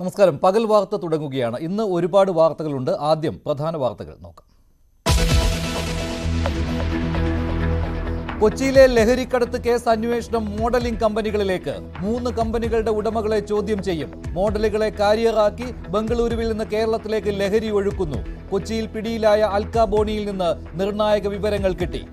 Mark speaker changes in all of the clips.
Speaker 1: നമസ്കാരം. പകൽ വാർത്ത തുടങ്ങുകയാണ്. ഇന്ന് ഒരുപാട് വാർത്തകളുണ്ട്. ആദ്യം പ്രധാന വാർത്തകൾ നോക്കാം. കൊച്ചിയിലെ ലഹരിക്കടത്ത് കേസ് അന്വേഷണം മോഡലിംഗ് കമ്പനികളിലേക്ക്. 3 കമ്പനികളുടെ ഉടമകളെ ചോദ്യം ചെയ്യും. മോഡലുകളെ കാരിയറാക്കി ബംഗളൂരുവിൽ നിന്ന് കേരളത്തിലേക്ക് ലഹരി ഒഴുക്കുന്നു. കൊച്ചിയിൽ പിടിയിലായ അൽക്ക ബോണിയിൽ നിന്ന് നിർണായക വിവരങ്ങൾ കിട്ടി.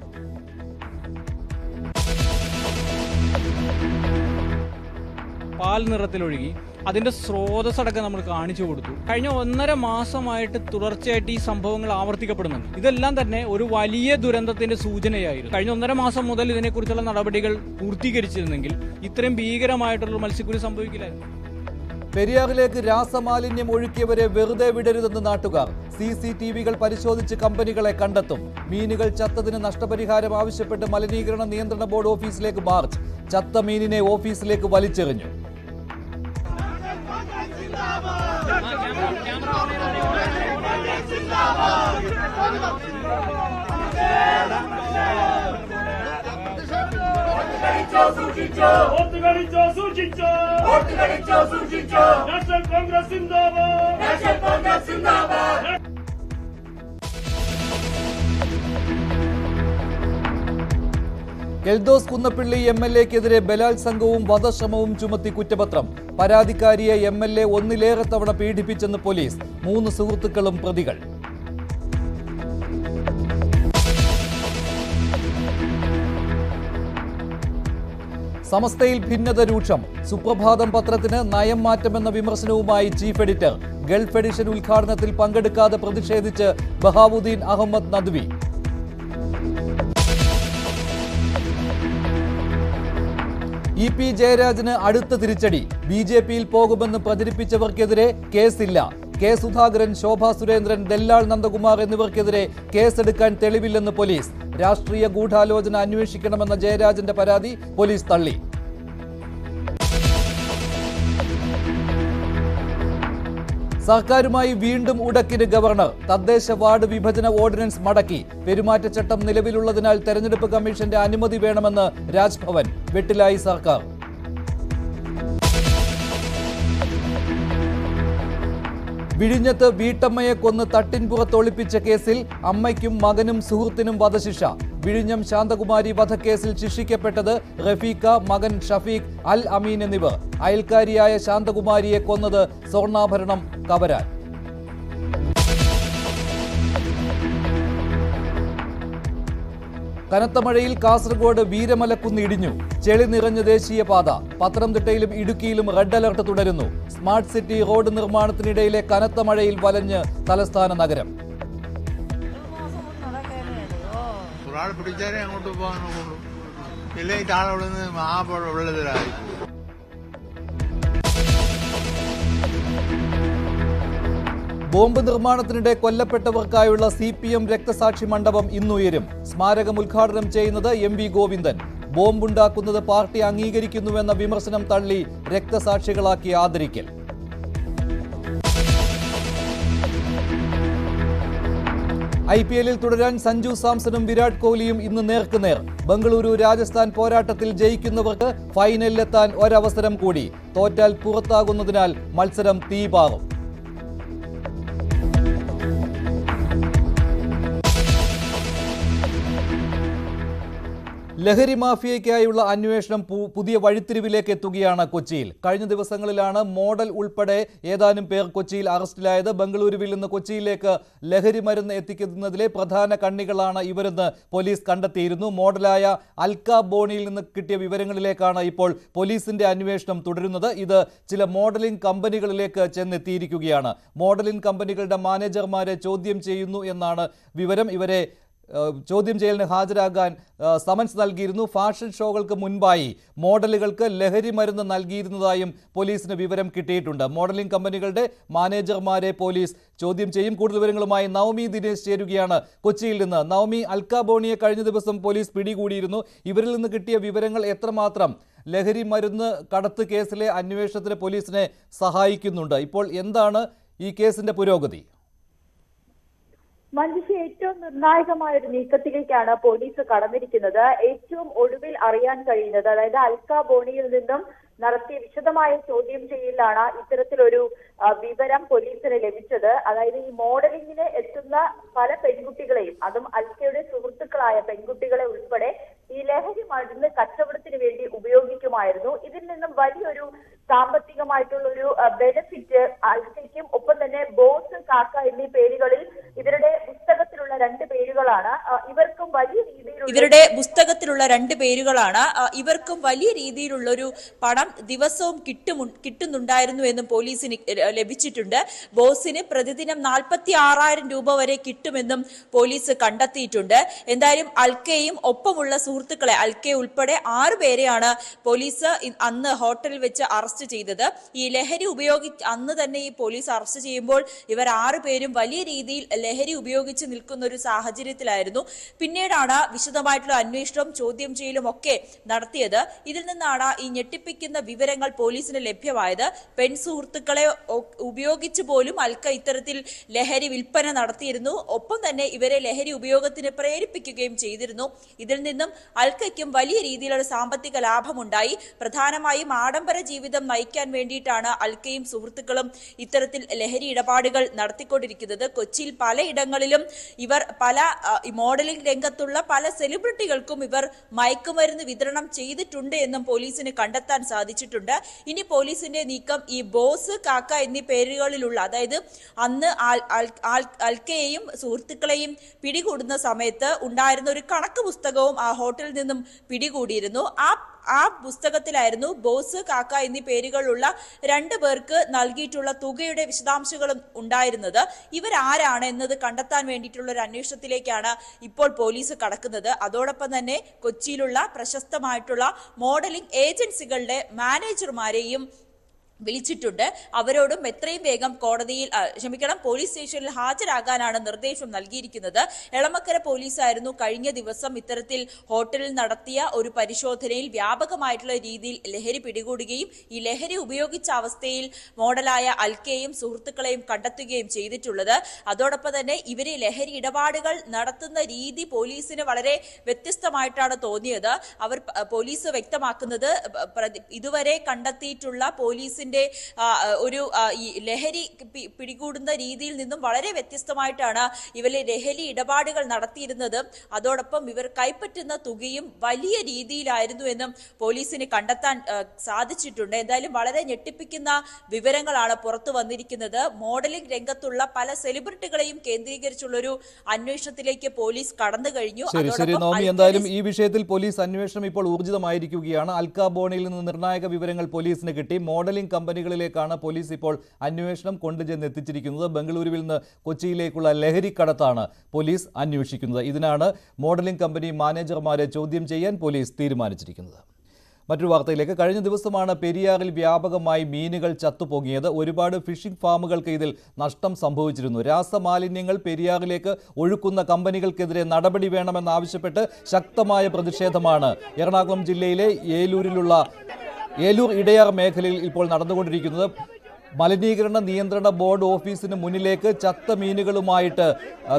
Speaker 2: പാൽ നിറത്തിലൊഴുകി അതിൻ്റെ സ്രോതസ്സടക്കം നമ്മൾ കാണിച്ചു കൊടുത്തു. കഴിഞ്ഞ 1.5 മാസമായിട്ട് തുടർച്ചയായിട്ട് ഈ സംഭവങ്ങൾ ആവർത്തിക്കപ്പെടുന്നുണ്ട്. ഇതെല്ലാം തന്നെ ഒരു വലിയ ദുരന്തത്തിന്റെ സൂചനയായിരുന്നു. കഴിഞ്ഞ 1.5 മാസം മുതൽ ഇതിനെക്കുറിച്ചുള്ള നടപടികൾ പൂർത്തീകരിച്ചിരുന്നെങ്കിൽ ഇത്രയും ഭീകരമായിട്ടുള്ള മത്സ്യക്കുരു സംഭവിക്കില്ലായിരുന്നു.
Speaker 1: പെരിയാറിലേക്ക് രാസമാലിന്യം ഒഴുക്കിയവരെ വെറുതെ വിടരുതെന്ന് നാട്ടുകാർ. CCTVകൾ പരിശോധിച്ച് കമ്പനികളെ കണ്ടെത്തും. മീനുകൾ ചത്തതിന് നഷ്ടപരിഹാരം ആവശ്യപ്പെട്ട് മലിനീകരണ നിയന്ത്രണ ബോർഡ് ഓഫീസിലേക്ക് മാർച്ച്. ചത്ത മീനിനെ ഓഫീസിലേക്ക് വലിച്ചെറിഞ്ഞു. എൽദോസ് കുന്നപ്പിള്ളി MLAക്കെതിരെ ബലാത്സംഗവും വധശ്രമവും ചുമത്തി കുറ്റപത്രം. പരാതിക്കാരിയെ MLA ഒന്നിലേറെ തവണ പീഡിപ്പിച്ചെന്ന് പോലീസ്. 3 സുഹൃത്തുക്കളും പ്രതികൾ. സമസ്തയിൽ ഭിന്നത രൂക്ഷം. സുപ്രഭാതം പത്രത്തിന് നയം മാറ്റമെന്ന വിമർശനവുമായി ചീഫ് എഡിറ്റർ. ഗൾഫ് എഡിഷൻ ഉദ്ഘാടനത്തിൽ പങ്കെടുക്കാതെ പ്രതിഷേധിച്ച് ബഹാവുദ്ദീൻ അഹമ്മദ് നദ്വി. EP ജയരാജന് അടുത്ത തിരിച്ചടി. BJPയിൽ പോകുമെന്ന് പ്രചരിപ്പിച്ചവർക്കെതിരെ കേസില്ല. K സുധാകരൻ, ശോഭാ സുരേന്ദ്രൻ, ദല്ലാൾ നന്ദകുമാർ എന്നിവർക്കെതിരെ കേസെടുക്കാൻ തെളിവില്ലെന്ന് പോലീസ്. രാഷ്ട്രീയ ഗൂഢാലോചന അന്വേഷിക്കണമെന്ന ജയരാജന്റെ പരാതി പോലീസ് തള്ളി. സർക്കാരുമായി വീണ്ടും ഉടക്കിന് ഗവർണർ. തദ്ദേശ വാർഡ് വിഭജന ഓർഡിനൻസ് മടക്കി. പെരുമാറ്റച്ചട്ടം നിലവിലുള്ളതിനാൽ തെരഞ്ഞെടുപ്പ് കമ്മീഷന്റെ അനുമതി വേണമെന്ന് രാജ്ഭവൻ. വെട്ടിലായി സർക്കാർ. വിഴിഞ്ഞത്ത് വീട്ടമ്മയെ കൊന്ന് തട്ടിൻപുറത്തൊളിപ്പിച്ച കേസിൽ അമ്മയ്ക്കും മകനും സുഹൃത്തിനും വധശിക്ഷ. വിഴിഞ്ഞം ശാന്തകുമാരി വധക്കേസിൽ ശിക്ഷിക്കപ്പെട്ടത് റഫീഖ, മകൻ ഷഫീഖ്, അൽ അമീൻ എന്നിവർ. അയൽക്കാരിയായ ശാന്തകുമാരിയെ കൊന്നത് സ്വർണ്ണാഭരണം കവരാൻ. കനത്ത മഴയിൽ കാസർഗോഡ് വീരമലക്കുന്ന് ഇടിഞ്ഞു. ചെളി നിറഞ്ഞ ദേശീയപാത. പത്തനംതിട്ടയിലും ഇടുക്കിയിലും റെഡ് അലർട്ട് തുടരുന്നു. സ്മാർട്ട് സിറ്റി റോഡ് നിർമ്മാണത്തിനിടയിലെ കനത്ത മഴയിൽ വലഞ്ഞ് തലസ്ഥാന നഗരം. ബോംബ് നിർമ്മാണത്തിനിടെ കൊല്ലപ്പെട്ടവർക്കായുള്ള CPM രക്തസാക്ഷി മണ്ഡപം ഇന്നുയരും. സ്മാരകം ഉദ്ഘാടനം ചെയ്യുന്നത് MV ഗോവിന്ദൻ. ബോംബുണ്ടാക്കുന്നത് പാർട്ടി അംഗീകരിക്കുന്നുവെന്ന വിമർശനം തള്ളി രക്തസാക്ഷികളാക്കി ആദരിക്കൽ. IPLൽ തുടരാൻ സഞ്ജു സാംസണും വിരാട് കോഹ്ലിയും ഇന്ന് നേർക്കുനേർ. ബംഗളൂരു രാജസ്ഥാൻ പോരാട്ടത്തിൽ ജയിക്കുന്നവർക്ക് ഫൈനലിലെത്താൻ ഒരവസരം കൂടി. തോറ്റാൽ പുറത്താകുന്നതിനാൽ മത്സരം തീപാറും. ലഹരി മാഫിയയ്ക്കായുള്ള അന്വേഷണം പുതിയ വഴിത്തിരിവിലേക്ക് എത്തുകയാണ് കൊച്ചിയിൽ. കഴിഞ്ഞ ദിവസങ്ങളിലാണ് മോഡൽ ഉൾപ്പെടെ ഏതാനും പേർ കൊച്ചിയിൽ അറസ്റ്റിലായത്. ബംഗളൂരുവിൽ നിന്ന് കൊച്ചിയിലേക്ക് ലഹരി മരുന്ന് എത്തിക്കുന്നതിലെ പ്രധാന കണ്ണികളാണ് ഇവരെന്ന് പോലീസ് കണ്ടെത്തിയിരുന്നു. മോഡലായ അൽക്ക ബോണിയിൽ നിന്ന് കിട്ടിയ വിവരങ്ങളിലേക്കാണ് ഇപ്പോൾ പോലീസിന്റെ അന്വേഷണം തുടരുന്നത്. ഇത് ചില മോഡലിംഗ് കമ്പനികളിലേക്ക് ചെന്നെത്തിയിരിക്കുകയാണ്. മോഡലിംഗ് കമ്പനികളുടെ മാനേജർമാരെ ചോദ്യം ചെയ്യുന്നു എന്നാണ് വിവരം. ഇവരെ ചോദ്യം ചെയ്യലിന് ഹാജരാകാൻ സമൻസ് നൽകിയിരുന്നു. ഫാഷൻ ഷോകൾക്ക് മുൻപായി മോഡലുകൾക്ക് ലഹരി മരുന്ന് നൽകിയിരുന്നതായും പോലീസിന് വിവരം കിട്ടിയിട്ടുണ്ട്. മോഡലിംഗ് കമ്പനികളുടെ മാനേജർമാരെ പോലീസ് ചോദ്യം ചെയ്യും. കൂടുതൽ വിവരങ്ങളുമായി നവമി ദിനേശ് ചേരുകയാണ് കൊച്ചിയിൽ നിന്ന്. നവമി, അൽക്ക ബോണിയെ കഴിഞ്ഞ ദിവസം പോലീസ് പിടികൂടിയിരുന്നു. ഇവരിൽ നിന്ന് കിട്ടിയ വിവരങ്ങൾ എത്രമാത്രം ലഹരി മരുന്ന് കടത്ത് കേസിലെ അന്വേഷണത്തിന് പോലീസിനെ സഹായിക്കുന്നുണ്ട്? ഇപ്പോൾ എന്താണ് ഈ കേസിന്റെ പുരോഗതി?
Speaker 3: മഞ്ജുഷ, ഏറ്റവും നിർണായകമായ ഒരു നീക്കത്തിലേക്കാണ് പോലീസ് കടന്നിരിക്കുന്നത്. ഏറ്റവും ഒടുവിൽ അറിയാൻ കഴിയുന്നത്, അതായത് അൽക്ക ബോണിയിൽ നിന്നും നടത്തിയ വിശദമായ ചോദ്യം ചെയ്യലിലാണ് ഇത്തരത്തിലൊരു വിവരം പോലീസിന് ലഭിച്ചത്. അതായത് ഈ മോഡലിംഗിന് എത്തുന്ന പല പെൺകുട്ടികളെയും, അതും അൽക്കയുടെ സുഹൃത്തുക്കളായ പെൺകുട്ടികളെ ഉൾപ്പെടെ ഈ ലഹരി മരുന്ന് കച്ചവടത്തിന് വേണ്ടി ഉപയോഗിക്കുമായിരുന്നു. ഇതിൽ നിന്നും വലിയൊരു സാമ്പത്തികമായിട്ടുള്ള ഒരു ബെനിഫിറ്റ് അൽക്കയ്ക്കും ഒപ്പം തന്നെ ബോസ്, കാക്ക എന്നീ പേരുകളിൽ ഇവരുടെ പുസ്തകത്തിലുള്ള രണ്ട് പേരുകളാണ്. ഇവർക്കും വലിയ രീതിയിലുള്ളൊരു പണം ദിവസവും കിട്ടുന്നുണ്ടായിരുന്നു എന്നും പോലീസിന് ലഭിച്ചിട്ടുണ്ട്. ബോസിന് പ്രതിദിനം 46,000 രൂപ വരെ കിട്ടുമെന്നും പോലീസ് കണ്ടെത്തിയിട്ടുണ്ട്. എന്തായാലും അൽക്കയും ഒപ്പമുള്ള സുഹൃത്തുക്കളെ, അൽക്കയെ ഉൾപ്പെടെ 6 പേരെയാണ് പോലീസ് അന്ന് ഹോട്ടലിൽ വെച്ച് അറസ്റ്റ് ചെയ്തത്. ഈ ലഹരി അന്ന് തന്നെ ഈ പോലീസ് അറസ്റ്റ് ചെയ്യുമ്പോൾ ഇവർ 6 പേരും വലിയ രീതിയിൽ ലഹരി ഉപയോഗിച്ച് നിൽക്കുന്ന ഒരു സാഹചര്യത്തിലായിരുന്നു. പിന്നീടാണ് വിശദമായിട്ടുള്ള അന്വേഷണവും ചോദ്യം ചെയ്യലും ഒക്കെ നടത്തിയത്. ഇതിൽ നിന്നാണ് ഈ ഞെട്ടിപ്പിക്കുന്ന വിവരങ്ങൾ പോലീസിന് ലഭ്യമായത്. പെൺ സുഹൃത്തുക്കളെ ഉപയോഗിച്ച് പോലും അൽക്ക ഇത്തരത്തിൽ ലഹരി വിൽപ്പന നടത്തിയിരുന്നു. ഒപ്പം തന്നെ ഇവരെ ലഹരി ഉപയോഗത്തിന് പ്രേരിപ്പിക്കുകയും ചെയ്തിരുന്നു. ഇതിൽ നിന്നും അൽക്കയ്ക്കും വലിയ രീതിയിലുള്ള സാമ്പത്തിക ലാഭമുണ്ടായി. പ്രധാനമായും ആഡംബര ജീവിതം നയിക്കാൻ വേണ്ടിയിട്ടാണ് അൽക്കയും സുഹൃത്തുക്കളും ഇത്തരത്തിൽ ലഹരി ഇടപാടുകൾ നടത്തിക്കൊണ്ടിരിക്കുന്നത്. കൊച്ചിയിൽ പലയിടങ്ങളിലും ഇവർ മോഡലിംഗ് രംഗത്തുള്ള പല സെലിബ്രിറ്റികൾക്കും ഇവർ മയക്കുമരുന്ന് വിതരണം ചെയ്തിട്ടുണ്ട് എന്നും പോലീസിന് കണ്ടെത്താൻ സാധിച്ചിട്ടുണ്ട്. ഇനി പോലീസിന്റെ നീക്കം ഈ ബോസ്, കാക്ക എന്നീ പേരുകളിലുള്ള, അതായത് അന്ന് അൽക്കയെയും സുഹൃത്തുക്കളെയും പിടികൂടുന്ന സമയത്ത് ഉണ്ടായിരുന്ന ഒരു കണക്ക് പുസ്തകവും ആ ഹോട്ടലിൽ നിന്നും പിടികൂടിയിരുന്നു. ആ പുസ്തകത്തിലായിരുന്നു ബോസ്, കാക്ക എന്നീ പേരുകളുള്ള 2 പേർക്ക് നൽകിയിട്ടുള്ള തുകയുടെ വിശദാംശങ്ങളും ഉണ്ടായിരുന്നത്. ഇവരാരാണ് എന്നത് കണ്ടെത്താൻ വേണ്ടിയിട്ടുള്ള ഒരു അന്വേഷണത്തിലേക്കാണ് ഇപ്പോൾ പോലീസ് കടക്കുന്നത്. അതോടൊപ്പം തന്നെ കൊച്ചിയിലുള്ള പ്രശസ്തമായിട്ടുള്ള മോഡലിംഗ് ഏജൻസികളുടെ മാനേജർമാരെയും വിളിച്ചിട്ടുണ്ട്. അവരോടും എത്രയും വേഗം പോലീസ് സ്റ്റേഷനിൽ ഹാജരാകാനാണ് നിർദ്ദേശം നൽകിയിരിക്കുന്നത്. എളമക്കര പോലീസായിരുന്നു കഴിഞ്ഞ ദിവസം ഇത്തരത്തിൽ ഹോട്ടലിൽ നടത്തിയ ഒരു പരിശോധനയിൽ വ്യാപകമായിട്ടുള്ള രീതിയിൽ ലഹരി പിടികൂടുകയും ഈ ലഹരി ഉപയോഗിച്ച അവസ്ഥയിൽ മോഡലായ അൽക്കയെയും സുഹൃത്തുക്കളെയും കണ്ടെത്തുകയും ചെയ്തിട്ടുള്ളത്. അതോടൊപ്പം തന്നെ ഇവരെ ലഹരി ഇടപാടുകൾ നടത്തുന്ന രീതി പോലീസിന് വളരെ വ്യത്യസ്തമായിട്ടാണ് തോന്നിയത്. പോലീസ് വ്യക്തമാക്കുന്നത്, ഇതുവരെ കണ്ടെത്തിയിട്ടുള്ള പോലീസിന്റെ ഒരു ഈ ലഹരി പിടികൂടുന്ന രീതിയിൽ നിന്നും വളരെ വ്യത്യസ്തമായിട്ടാണ് ഇവരെ ലഹരി ഇടപാടുകൾ നടത്തിയിരുന്നത്. അതോടൊപ്പം ഇവർ കൈപ്പറ്റുന്ന തുകയും വലിയ രീതിയിലായിരുന്നു എന്നും പോലീസിന് കണ്ടെത്താൻ സാധിച്ചിട്ടുണ്ട്. എന്തായാലും വളരെ ഞെട്ടിപ്പിക്കുന്ന വിവരങ്ങളാണ് പുറത്തു വന്നിരിക്കുന്നത്. മോഡലിംഗ് രംഗത്തുള്ള പല സെലിബ്രിറ്റികളെയും കേന്ദ്രീകരിച്ചുള്ളൊരു അന്വേഷണത്തിലേക്ക് പോലീസ് കടന്നു കഴിഞ്ഞു.
Speaker 1: എന്തായാലും ഈ വിഷയത്തിൽ പോലീസ് അന്വേഷണം ഇപ്പോൾ ഊർജിതമായിരിക്കുകയാണ്. അൽക്ക ബോണിയിൽ നിന്ന് നിർണായക വിവരങ്ങൾ പോലീസിന് കിട്ടി. മോഡലിംഗ് കമ്പനികളിലേക്കാണ് പോലീസ് ഇപ്പോൾ അന്വേഷണം കൊണ്ടുചെന്ന് എത്തിച്ചിരിക്കുന്നത്. ബംഗളൂരുവിൽ നിന്ന് കൊച്ചിയിലേക്കുള്ള ലഹരിക്കടത്താണ് പോലീസ് അന്വേഷിക്കുന്നത്. ഇതിനാണ് മോഡലിംഗ് കമ്പനി മാനേജർമാരെ ചോദ്യം ചെയ്യാൻ പോലീസ് തീരുമാനിച്ചിരിക്കുന്നത്. മറ്റൊരു വാർത്തയിലേക്ക്. കഴിഞ്ഞ ദിവസമാണ് പെരിയാറിൽ വ്യാപകമായി മീനുകൾ ചത്തുപൊങ്ങിയത്. ഒരുപാട് ഫിഷിംഗ് ഫാമുകൾക്ക് ഇതിൽ നഷ്ടം സംഭവിച്ചിരുന്നു. രാസമാലിന്യങ്ങൾ പെരിയാറിലേക്ക് ഒഴുക്കുന്ന കമ്പനികൾക്കെതിരെ നടപടി വേണമെന്നാവശ്യപ്പെട്ട് ശക്തമായ പ്രതിഷേധമാണ് എറണാകുളം ജില്ലയിലെ ഏലൂർ ഇടയാർ മേഖലയിൽ ഇപ്പോൾ നടന്നുകൊണ്ടിരിക്കുന്നത്. മലിനീകരണ നിയന്ത്രണ ബോർഡ് ഓഫീസിന് മുന്നിലേക്ക് ചത്ത മീനുകളുമായിട്ട്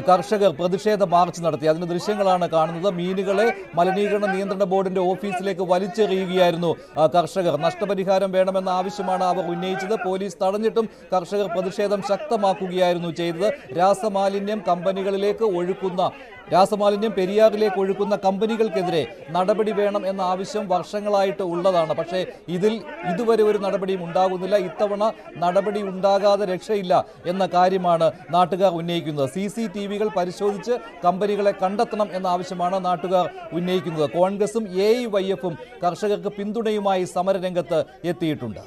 Speaker 1: കർഷകർ പ്രതിഷേധ മാർച്ച് നടത്തി. അതിന്റെ ദൃശ്യങ്ങളാണ് കാണുന്നത്. മീനുകളെ മലിനീകരണ നിയന്ത്രണ ബോർഡിന്റെ ഓഫീസിലേക്ക് വലിച്ചെറിയുകയായിരുന്നു കർഷകർ. നഷ്ടപരിഹാരം വേണമെന്ന ആവശ്യമാണ് അവർ ഉന്നയിച്ചത്. പോലീസ് തടഞ്ഞിട്ടും കർഷകർ പ്രതിഷേധം ശക്തമാക്കുകയായിരുന്നു ചെയ്തത്. രാസമാലിന്യം പെരിയാറിലേക്ക് ഒഴുക്കുന്ന കമ്പനികൾക്കെതിരെ നടപടി വേണം എന്ന ആവശ്യം വർഷങ്ങളായിട്ട് ഉള്ളതാണ്. പക്ഷേ ഇതുവരെ ഒരു നടപടിയും ഉണ്ടാകുന്നില്ല. ഇത്തവണ നടപടി ഉണ്ടാകാതെ രക്ഷയില്ല എന്ന കാര്യമാണ് നാട്ടുകാർ ഉന്നയിക്കുന്നത്. CCTV-കൾ പരിശോധിച്ച് കമ്പനികളെ കണ്ടെത്തണം എന്ന ആവശ്യമാണ് നാട്ടുകാർ ഉന്നയിക്കുന്നത്. കോൺഗ്രസും AIYF-ഉം കർഷകർക്ക് പിന്തുണയുമായി സമരരംഗത്ത് എത്തിയിട്ടുണ്ട്.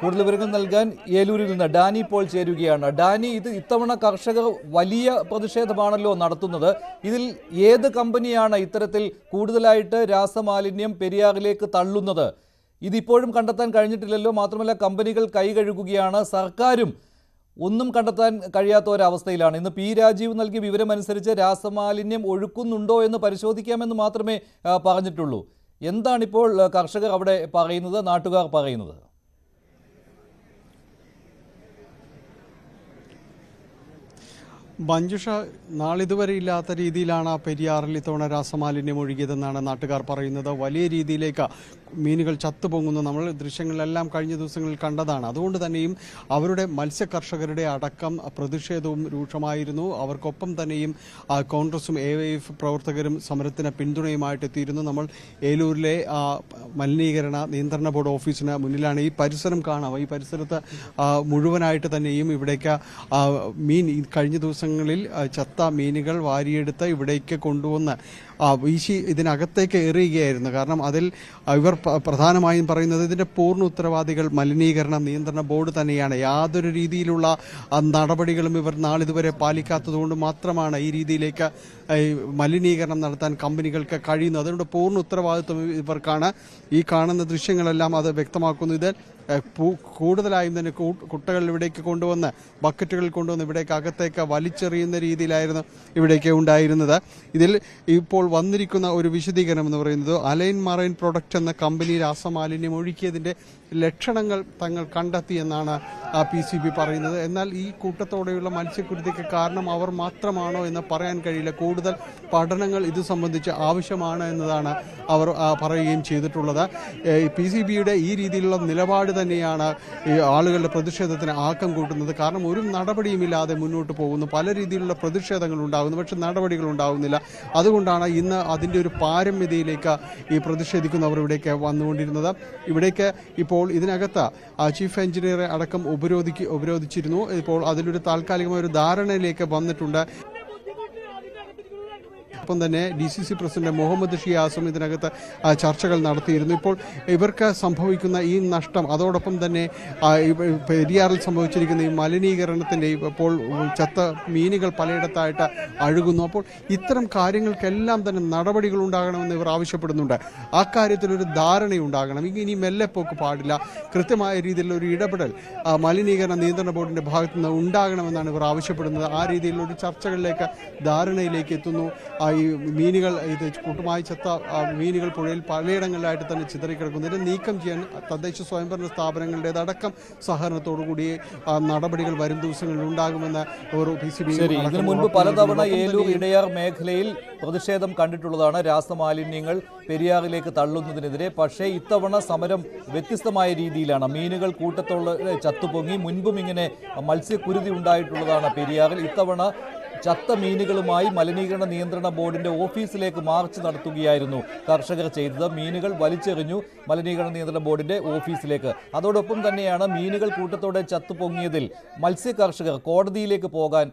Speaker 1: കൂടുതൽ വിവരങ്ങൾ നൽകാൻ ഏലൂരിൽ നിന്ന് ഡാനി പോൾ ചേരുകയാണ്. ഡാനി, ഇത്തവണ കർഷകർ വലിയ പ്രതിഷേധമാണല്ലോ നടത്തുന്നത്. ഇതിൽ ഏത് കമ്പനിയാണ് ഇത്തരത്തിൽ കൂടുതലായിട്ട് രാസമാലിന്യം പെരിയാറിലേക്ക് തള്ളുന്നത്? ഇതിപ്പോഴും കണ്ടെത്താൻ കഴിഞ്ഞിട്ടില്ലല്ലോ. മാത്രമല്ല കമ്പനികൾ കൈകഴുകുകയാണ്, സർക്കാരും ഒന്നും കണ്ടെത്താൻ കഴിയാത്ത ഒരവസ്ഥയിലാണ്. ഇന്ന് പി രാജീവ് നൽകിയ വിവരമനുസരിച്ച് രാസമാലിന്യം ഒഴുക്കുന്നുണ്ടോ എന്ന് പരിശോധിക്കാമെന്ന് മാത്രമേ പറഞ്ഞിട്ടുള്ളൂ. എന്താണിപ്പോൾ കർഷകർ അവിടെ പറയുന്നത്, നാട്ടുകാർ പറയുന്നത്?
Speaker 4: മഞ്ജുഷ, നാളിതുവരെ ഇല്ലാത്ത രീതിയിലാണ് പെരിയാറിൽ ഇത്തവണ രാസമാലിന്യം ഒഴുകിയതെന്നാണ് നാട്ടുകാർ പറയുന്നത്. വലിയ രീതിയിലേക്ക് മീനുകൾ ചത്തുപൊങ്ങുന്നു നമ്മൾ ദൃശ്യങ്ങളിലെല്ലാം കഴിഞ്ഞ ദിവസങ്ങളിൽ കണ്ടതാണ്. അതുകൊണ്ട് തന്നെയും അവരുടെ മത്സ്യ കർഷകരുടെ അടക്കം പ്രതിഷേധവും രൂക്ഷമായിരുന്നു. അവർക്കൊപ്പം തന്നെയും കോൺഗ്രസും AIF പ്രവർത്തകരും സമരത്തിന് പിന്തുണയുമായിട്ട് എത്തിയിരുന്നു. നമ്മൾ ഏലൂരിലെ മലിനീകരണ നിയന്ത്രണ ബോർഡ് ഓഫീസിന് മുന്നിലാണ്. ഈ പരിസരം കാണാം. ഈ പരിസരത്ത് മുഴുവനായിട്ട് തന്നെയും ഇവിടേക്ക് മീൻ കഴിഞ്ഞ ദിവസങ്ങളിൽ ചത്ത മീനുകൾ വാരിയെടുത്ത് ഇവിടേക്ക് കൊണ്ടുവന്ന് വീശി ഇതിനകത്തേക്ക് എറിയുകയായിരുന്നു. കാരണം അതിൽ ഇവർ പ്രധാനമായും പറയുന്നത് ഇതിൻ്റെ പൂർണ്ണ ഉത്തരവാദികൾ മലിനീകരണ നിയന്ത്രണ ബോർഡ് തന്നെയാണ്. യാതൊരു രീതിയിലുള്ള നടപടികളും ഇവർ നാളിതുവരെ പാലിക്കാത്തതുകൊണ്ട് മാത്രമാണ് ഈ രീതിയിലേക്ക് മലിനീകരണം നടത്താൻ കമ്പനികൾക്ക് കഴിയുന്നത്. അതുകൊണ്ട് പൂർണ്ണ ഉത്തരവാദിത്വം ഇവർക്കാണ്. ഈ കാണുന്ന ദൃശ്യങ്ങളെല്ലാം അത് വ്യക്തമാക്കുന്നു. ഇത് കൂടുതലായും തന്നെ കുട്ടകൾ ഇവിടേക്ക് കൊണ്ടുവന്ന് ബക്കറ്റുകളിൽ കൊണ്ടുവന്ന് ഇവിടേക്ക് അകത്തേക്ക് വലിച്ചെറിയുന്ന രീതിയിലായിരുന്നു ഇവിടേക്ക് ഉണ്ടായിരുന്നത്. ഇതിൽ ഇപ്പോൾ വന്നിരിക്കുന്ന ഒരു വിശദീകരണം എന്ന് പറയുന്നത് അലൈൻ മറൈൻ പ്രൊഡക്റ്റ് എന്ന കമ്പനി രാസമാലിന്യം ഒഴുക്കിയതിൻ്റെ ലക്ഷണങ്ങൾ തങ്ങൾ കണ്ടെത്തിയെന്നാണ് PCB പറയുന്നത്. എന്നാൽ ഈ കൂട്ടത്തോടെയുള്ള മത്സ്യക്കുരുതിക്ക് കാരണം അവർ മാത്രമാണോ എന്ന് പറയാൻ കഴിയില്ല. കൂടുതൽ പഠനങ്ങൾ ഇത് സംബന്ധിച്ച് ആവശ്യമാണ് എന്നതാണ് അവർ പറയുകയും ചെയ്തിട്ടുള്ളത്. PCBയുടെ ഈ രീതിയിലുള്ള നിലപാട് തന്നെയാണ് ഈ ആളുകളുടെ പ്രതിഷേധത്തിന് ആക്കം കൂട്ടുന്നത്. കാരണം ഒരു നടപടിയുമില്ലാതെ മുന്നോട്ട് പോകുന്നു. പല രീതിയിലുള്ള പ്രതിഷേധങ്ങൾ ഉണ്ടാകുന്നു, പക്ഷെ നടപടികൾ ഉണ്ടാകുന്നില്ല. അതുകൊണ്ടാണ് ഇന്ന് അതിൻ്റെ ഒരു പാരമ്യതയിലേക്ക് ഈ പ്രതിഷേധിക്കുന്നവർ ഇവിടേക്ക് വന്നുകൊണ്ടിരുന്നത്. ഇവിടേക്ക് ഇപ്പോൾ ഇതിനകത്ത് ചീഫ് എഞ്ചിനീയറെ അടക്കം ഉപരോധിച്ചിരുന്നു. ഇപ്പോൾ അതിലൊരു താൽക്കാലികമായ ഒരു ധാരണയിലേക്ക് വന്നിട്ടുണ്ട്. ഒപ്പം തന്നെ DCC പ്രസിഡന്റ് മുഹമ്മദ് ഷിയാസും ഇതിനകത്ത് ചർച്ചകൾ നടത്തിയിരുന്നു. ഇപ്പോൾ ഇവർക്ക് സംഭവിക്കുന്ന ഈ നഷ്ടം, അതോടൊപ്പം തന്നെ പെരിയാറിൽ സംഭവിച്ചിരിക്കുന്ന ഈ മലിനീകരണത്തിൻ്റെ ഇപ്പോൾ ചത്ത മീനുകൾ പലയിടത്തായിട്ട് അഴുകുന്നു. അപ്പോൾ ഇത്തരം കാര്യങ്ങൾക്കെല്ലാം തന്നെ നടപടികൾ ഉണ്ടാകണമെന്ന് ഇവർ ആവശ്യപ്പെടുന്നുണ്ട്. ആ കാര്യത്തിലൊരു ധാരണയുണ്ടാകണം. ഇനി മെല്ലെപ്പോക്ക് പാടില്ല. കൃത്യമായ രീതിയിലുള്ള ഒരു ഇടപെടൽ മലിനീകരണ നിയന്ത്രണ ബോർഡിൻ്റെ ഭാഗത്തു നിന്ന് ഉണ്ടാകണമെന്നാണ് ഇവർ ആവശ്യപ്പെടുന്നത്. ആ രീതിയിലുള്ള ധാരണയിലേക്ക് എത്തുന്നു. ഈ മീനുകൾ കൂട്ടമായി ചത്ത മീനുകൾ പുഴയിൽ പലയിടങ്ങളിലായിട്ട് തന്നെ ചിതറിക്കിടക്കുന്നു. ഇതിനെ നീക്കം ചെയ്യാൻ തദ്ദേശ സ്വയംഭരണ സ്ഥാപനങ്ങളുടേതടക്കം സഹകരണത്തോടുകൂടി നടപടികൾ വരും ദിവസങ്ങളിൽ ഉണ്ടാകുമെന്ന് ഒരു PCB.
Speaker 1: ഇതിനു മുൻപ് പലതവണ ഏലൂർ ഇടയാർ മേഖലയിൽ പ്രതിഷേധം കണ്ടിട്ടുള്ളതാണ് രാസമാലിന്യങ്ങൾ പെരിയാറിലേക്ക് തള്ളുന്നതിനെതിരെ. പക്ഷേ ഇത്തവണ സമരം വ്യത്യസ്തമായ രീതിയിലാണ്. മീനുകൾ കൂട്ടത്തോടെ ചത്തുപൊങ്ങി. മുൻപും ഇങ്ങനെ മത്സ്യക്കുരുതി ഉണ്ടായിട്ടുള്ളതാണ് പെരിയാറിൽ. ഇത്തവണ ചത്ത മീനുകളുമായി മലിനീകരണ നിയന്ത്രണ ബോർഡിന്റെ ഓഫീസിലേക്ക് മാർച്ച് നടത്തുകയായിരുന്നു കർഷകർ ചെയ്തത്. മീനുകൾ വലിച്ചെറിഞ്ഞു മലിനീകരണ നിയന്ത്രണ ബോർഡിന്റെ ഓഫീസിലേക്ക്. അതോടൊപ്പം തന്നെയാണ് മീനുകൾ കൂട്ടത്തോടെ ചത്തുപൊങ്ങിയതിൽ മത്സ്യ കർഷകർ കോടതിയിലേക്ക് പോകാൻ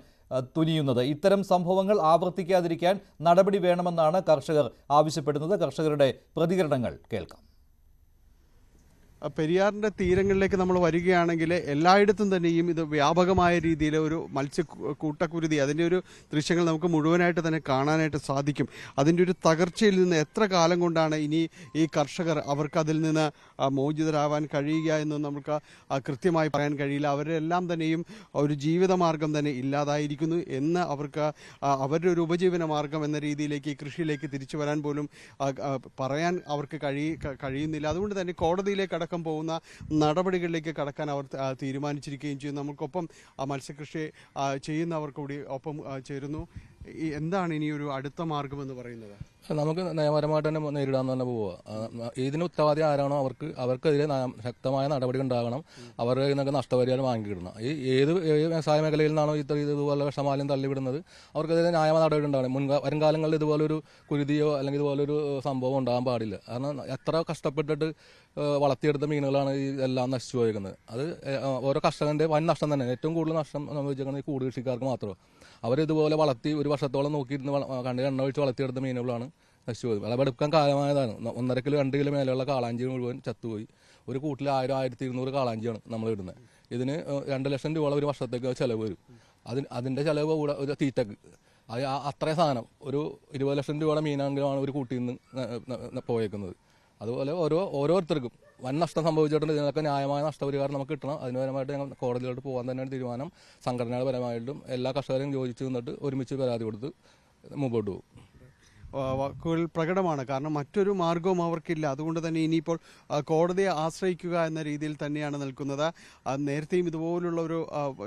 Speaker 1: തുനിയുന്നത്. ഇത്തരം സംഭവങ്ങൾ ആവർത്തിക്കാതിരിക്കാൻ നടപടി വേണമെന്നാണ് കർഷകർ ആവശ്യപ്പെടുന്നത്. കർഷകരുടെ പ്രതികരണങ്ങൾ കേൾക്കാം.
Speaker 4: പെരിയാറിൻ്റെ തീരങ്ങളിലേക്ക് നമ്മൾ വരികയാണെങ്കിൽ എല്ലായിടത്തും തന്നെയും ഇത് വ്യാപകമായ രീതിയിൽ ഒരു കൂട്ടക്കുരുതി, അതിൻ്റെ ഒരു ദൃശ്യങ്ങൾ നമുക്ക് മുഴുവനായിട്ട് തന്നെ കാണാനായിട്ട് സാധിക്കും. അതിൻ്റെ ഒരു തകർച്ചയിൽ നിന്ന് എത്ര കാലം കൊണ്ടാണ് ഇനി ഈ കർഷകർ അവർക്കതിൽ നിന്ന് മോചിതരാവാൻ കഴിയുക എന്ന് നമുക്ക് കൃത്യമായി പറയാൻ കഴിയില്ല. അവരെല്ലാം തന്നെയും ഒരു ജീവിതമാർഗം തന്നെ ഇല്ലാതായിരിക്കുന്നു എന്ന് അവർക്ക് അവരുടെ ഒരു ഉപജീവന മാർഗം എന്ന രീതിയിലേക്ക് കൃഷിയിലേക്ക് തിരിച്ചു വരാൻ പോലും പറയാൻ അവർക്ക് കഴിയുന്നില്ല. അതുകൊണ്ട് തന്നെ കോടതിയിലേക്ക് അടക്കം പോകുന്ന നടപടികളിലേക്ക് കടക്കാൻ അവർ തീരുമാനിച്ചിരിക്കുകയും ചെയ്യും. നമുക്കൊപ്പം മത്സ്യകൃഷി ചെയ്യുന്നവർ കൂടി ഒപ്പം ചേരുന്നു. എന്താണ് ഇനി ഒരു അടുത്ത മാർഗം എന്ന് പറയുന്നത്?
Speaker 5: നമുക്ക് നിയമപരമായിട്ട് തന്നെ നേരിടാൻ തന്നെ പോവുക. ഇതിന് ഉത്തരവാദി ആരാണോ അവർക്കെതിരെ ശക്തമായ നടപടി ഉണ്ടാകണം. അവരുടെ നിന്നൊക്കെ നഷ്ടപരിഹാരം വാങ്ങിക്കിടണം. ഏത് വ്യവസായ മേഖലയിൽ നിന്നാണോ ഇതുപോലെ വിഷമാലിന്യം തള്ളിവിടുന്നത് അവർക്കെതിരെ ന്യായമായ നടപടി ഉണ്ടാകണം. വരും കാലങ്ങളിൽ ഇതുപോലൊരു കുരുതിയോ അല്ലെങ്കിൽ ഇതുപോലൊരു സംഭവം ഉണ്ടാകാൻ പാടില്ല. കാരണം എത്ര കഷ്ടപ്പെട്ടിട്ട് വളർത്തിയെടുത്ത മീനുകളാണ് എല്ലാം നശിച്ചു പോയിരിക്കുന്നത്. അത് ഓരോ കർഷകന്റെ വൻ നഷ്ടം തന്നെ. ഏറ്റവും കൂടുതൽ നഷ്ടം സംഭവിച്ചിരിക്കുന്നത് ഈ കൂട് കൃഷിക്കാർക്ക് മാത്രമേ. അവരിതുപോലെ വളർത്തി ഒരു വർഷത്തോളം നോക്കിയിരുന്ന് എണ്ണ ഒഴിച്ച് വളർത്തിയെടുത്ത മീനുകളാണ് നശിച്ചു പോയി. വിളവെടുക്കാൻ കാലമായതാണ്. 1.5 കിലോ 2 കിലോ മേലെയുള്ള കാളാഞ്ചി മുഴുവൻ ചത്തുപോയി. ഒരു കൂട്ടിൽ 1000-1200 കാളാഞ്ചിയാണ് നമ്മൾ ഇടുന്നത്. ഇതിന് 2 ലക്ഷം രൂപ ഒരു വർഷത്തേക്ക് ചിലവ് വരും. അതിൻ്റെ ചിലവ് കൂടെ ഒരു തീറ്റക്ക് അത് അത്രയും സാധനം ഒരു 20 ലക്ഷം രൂപയുടെ മീനാണെങ്കിലാണ് ഒരു കൂട്ടിൽ നിന്ന് പോയേക്കുന്നത്. അതുപോലെ ഓരോരുത്തർക്കും വൻ നഷ്ടം സംഭവിച്ചിട്ടുണ്ട്. ഇതിനൊക്കെ ന്യായമായ നഷ്ടപരിഹാരം നമുക്ക് കിട്ടണം. അതിനുപരമായിട്ട് ഞങ്ങൾ കോടതിയിലോട്ട് പോകാൻ തന്നെയാണ് തീരുമാനം. സംഘടനാപരമായിട്ടും എല്ലാ കർഷകരും യോജിച്ച് നിന്നിട്ട് ഒരുമിച്ച് പരാതി കൊടുത്ത് മുമ്പോട്ട് പോകും.
Speaker 4: വാക്കുകൾ പ്രകടമാണ്. കാരണം മറ്റൊരു മാർഗവും അവർക്കില്ല. അതുകൊണ്ട് തന്നെ ഇനിയിപ്പോൾ കോടതിയെ ആശ്രയിക്കുക എന്ന രീതിയിൽ തന്നെയാണ് നിൽക്കുന്നത്. നേരത്തെയും ഇതുപോലുള്ള ഒരു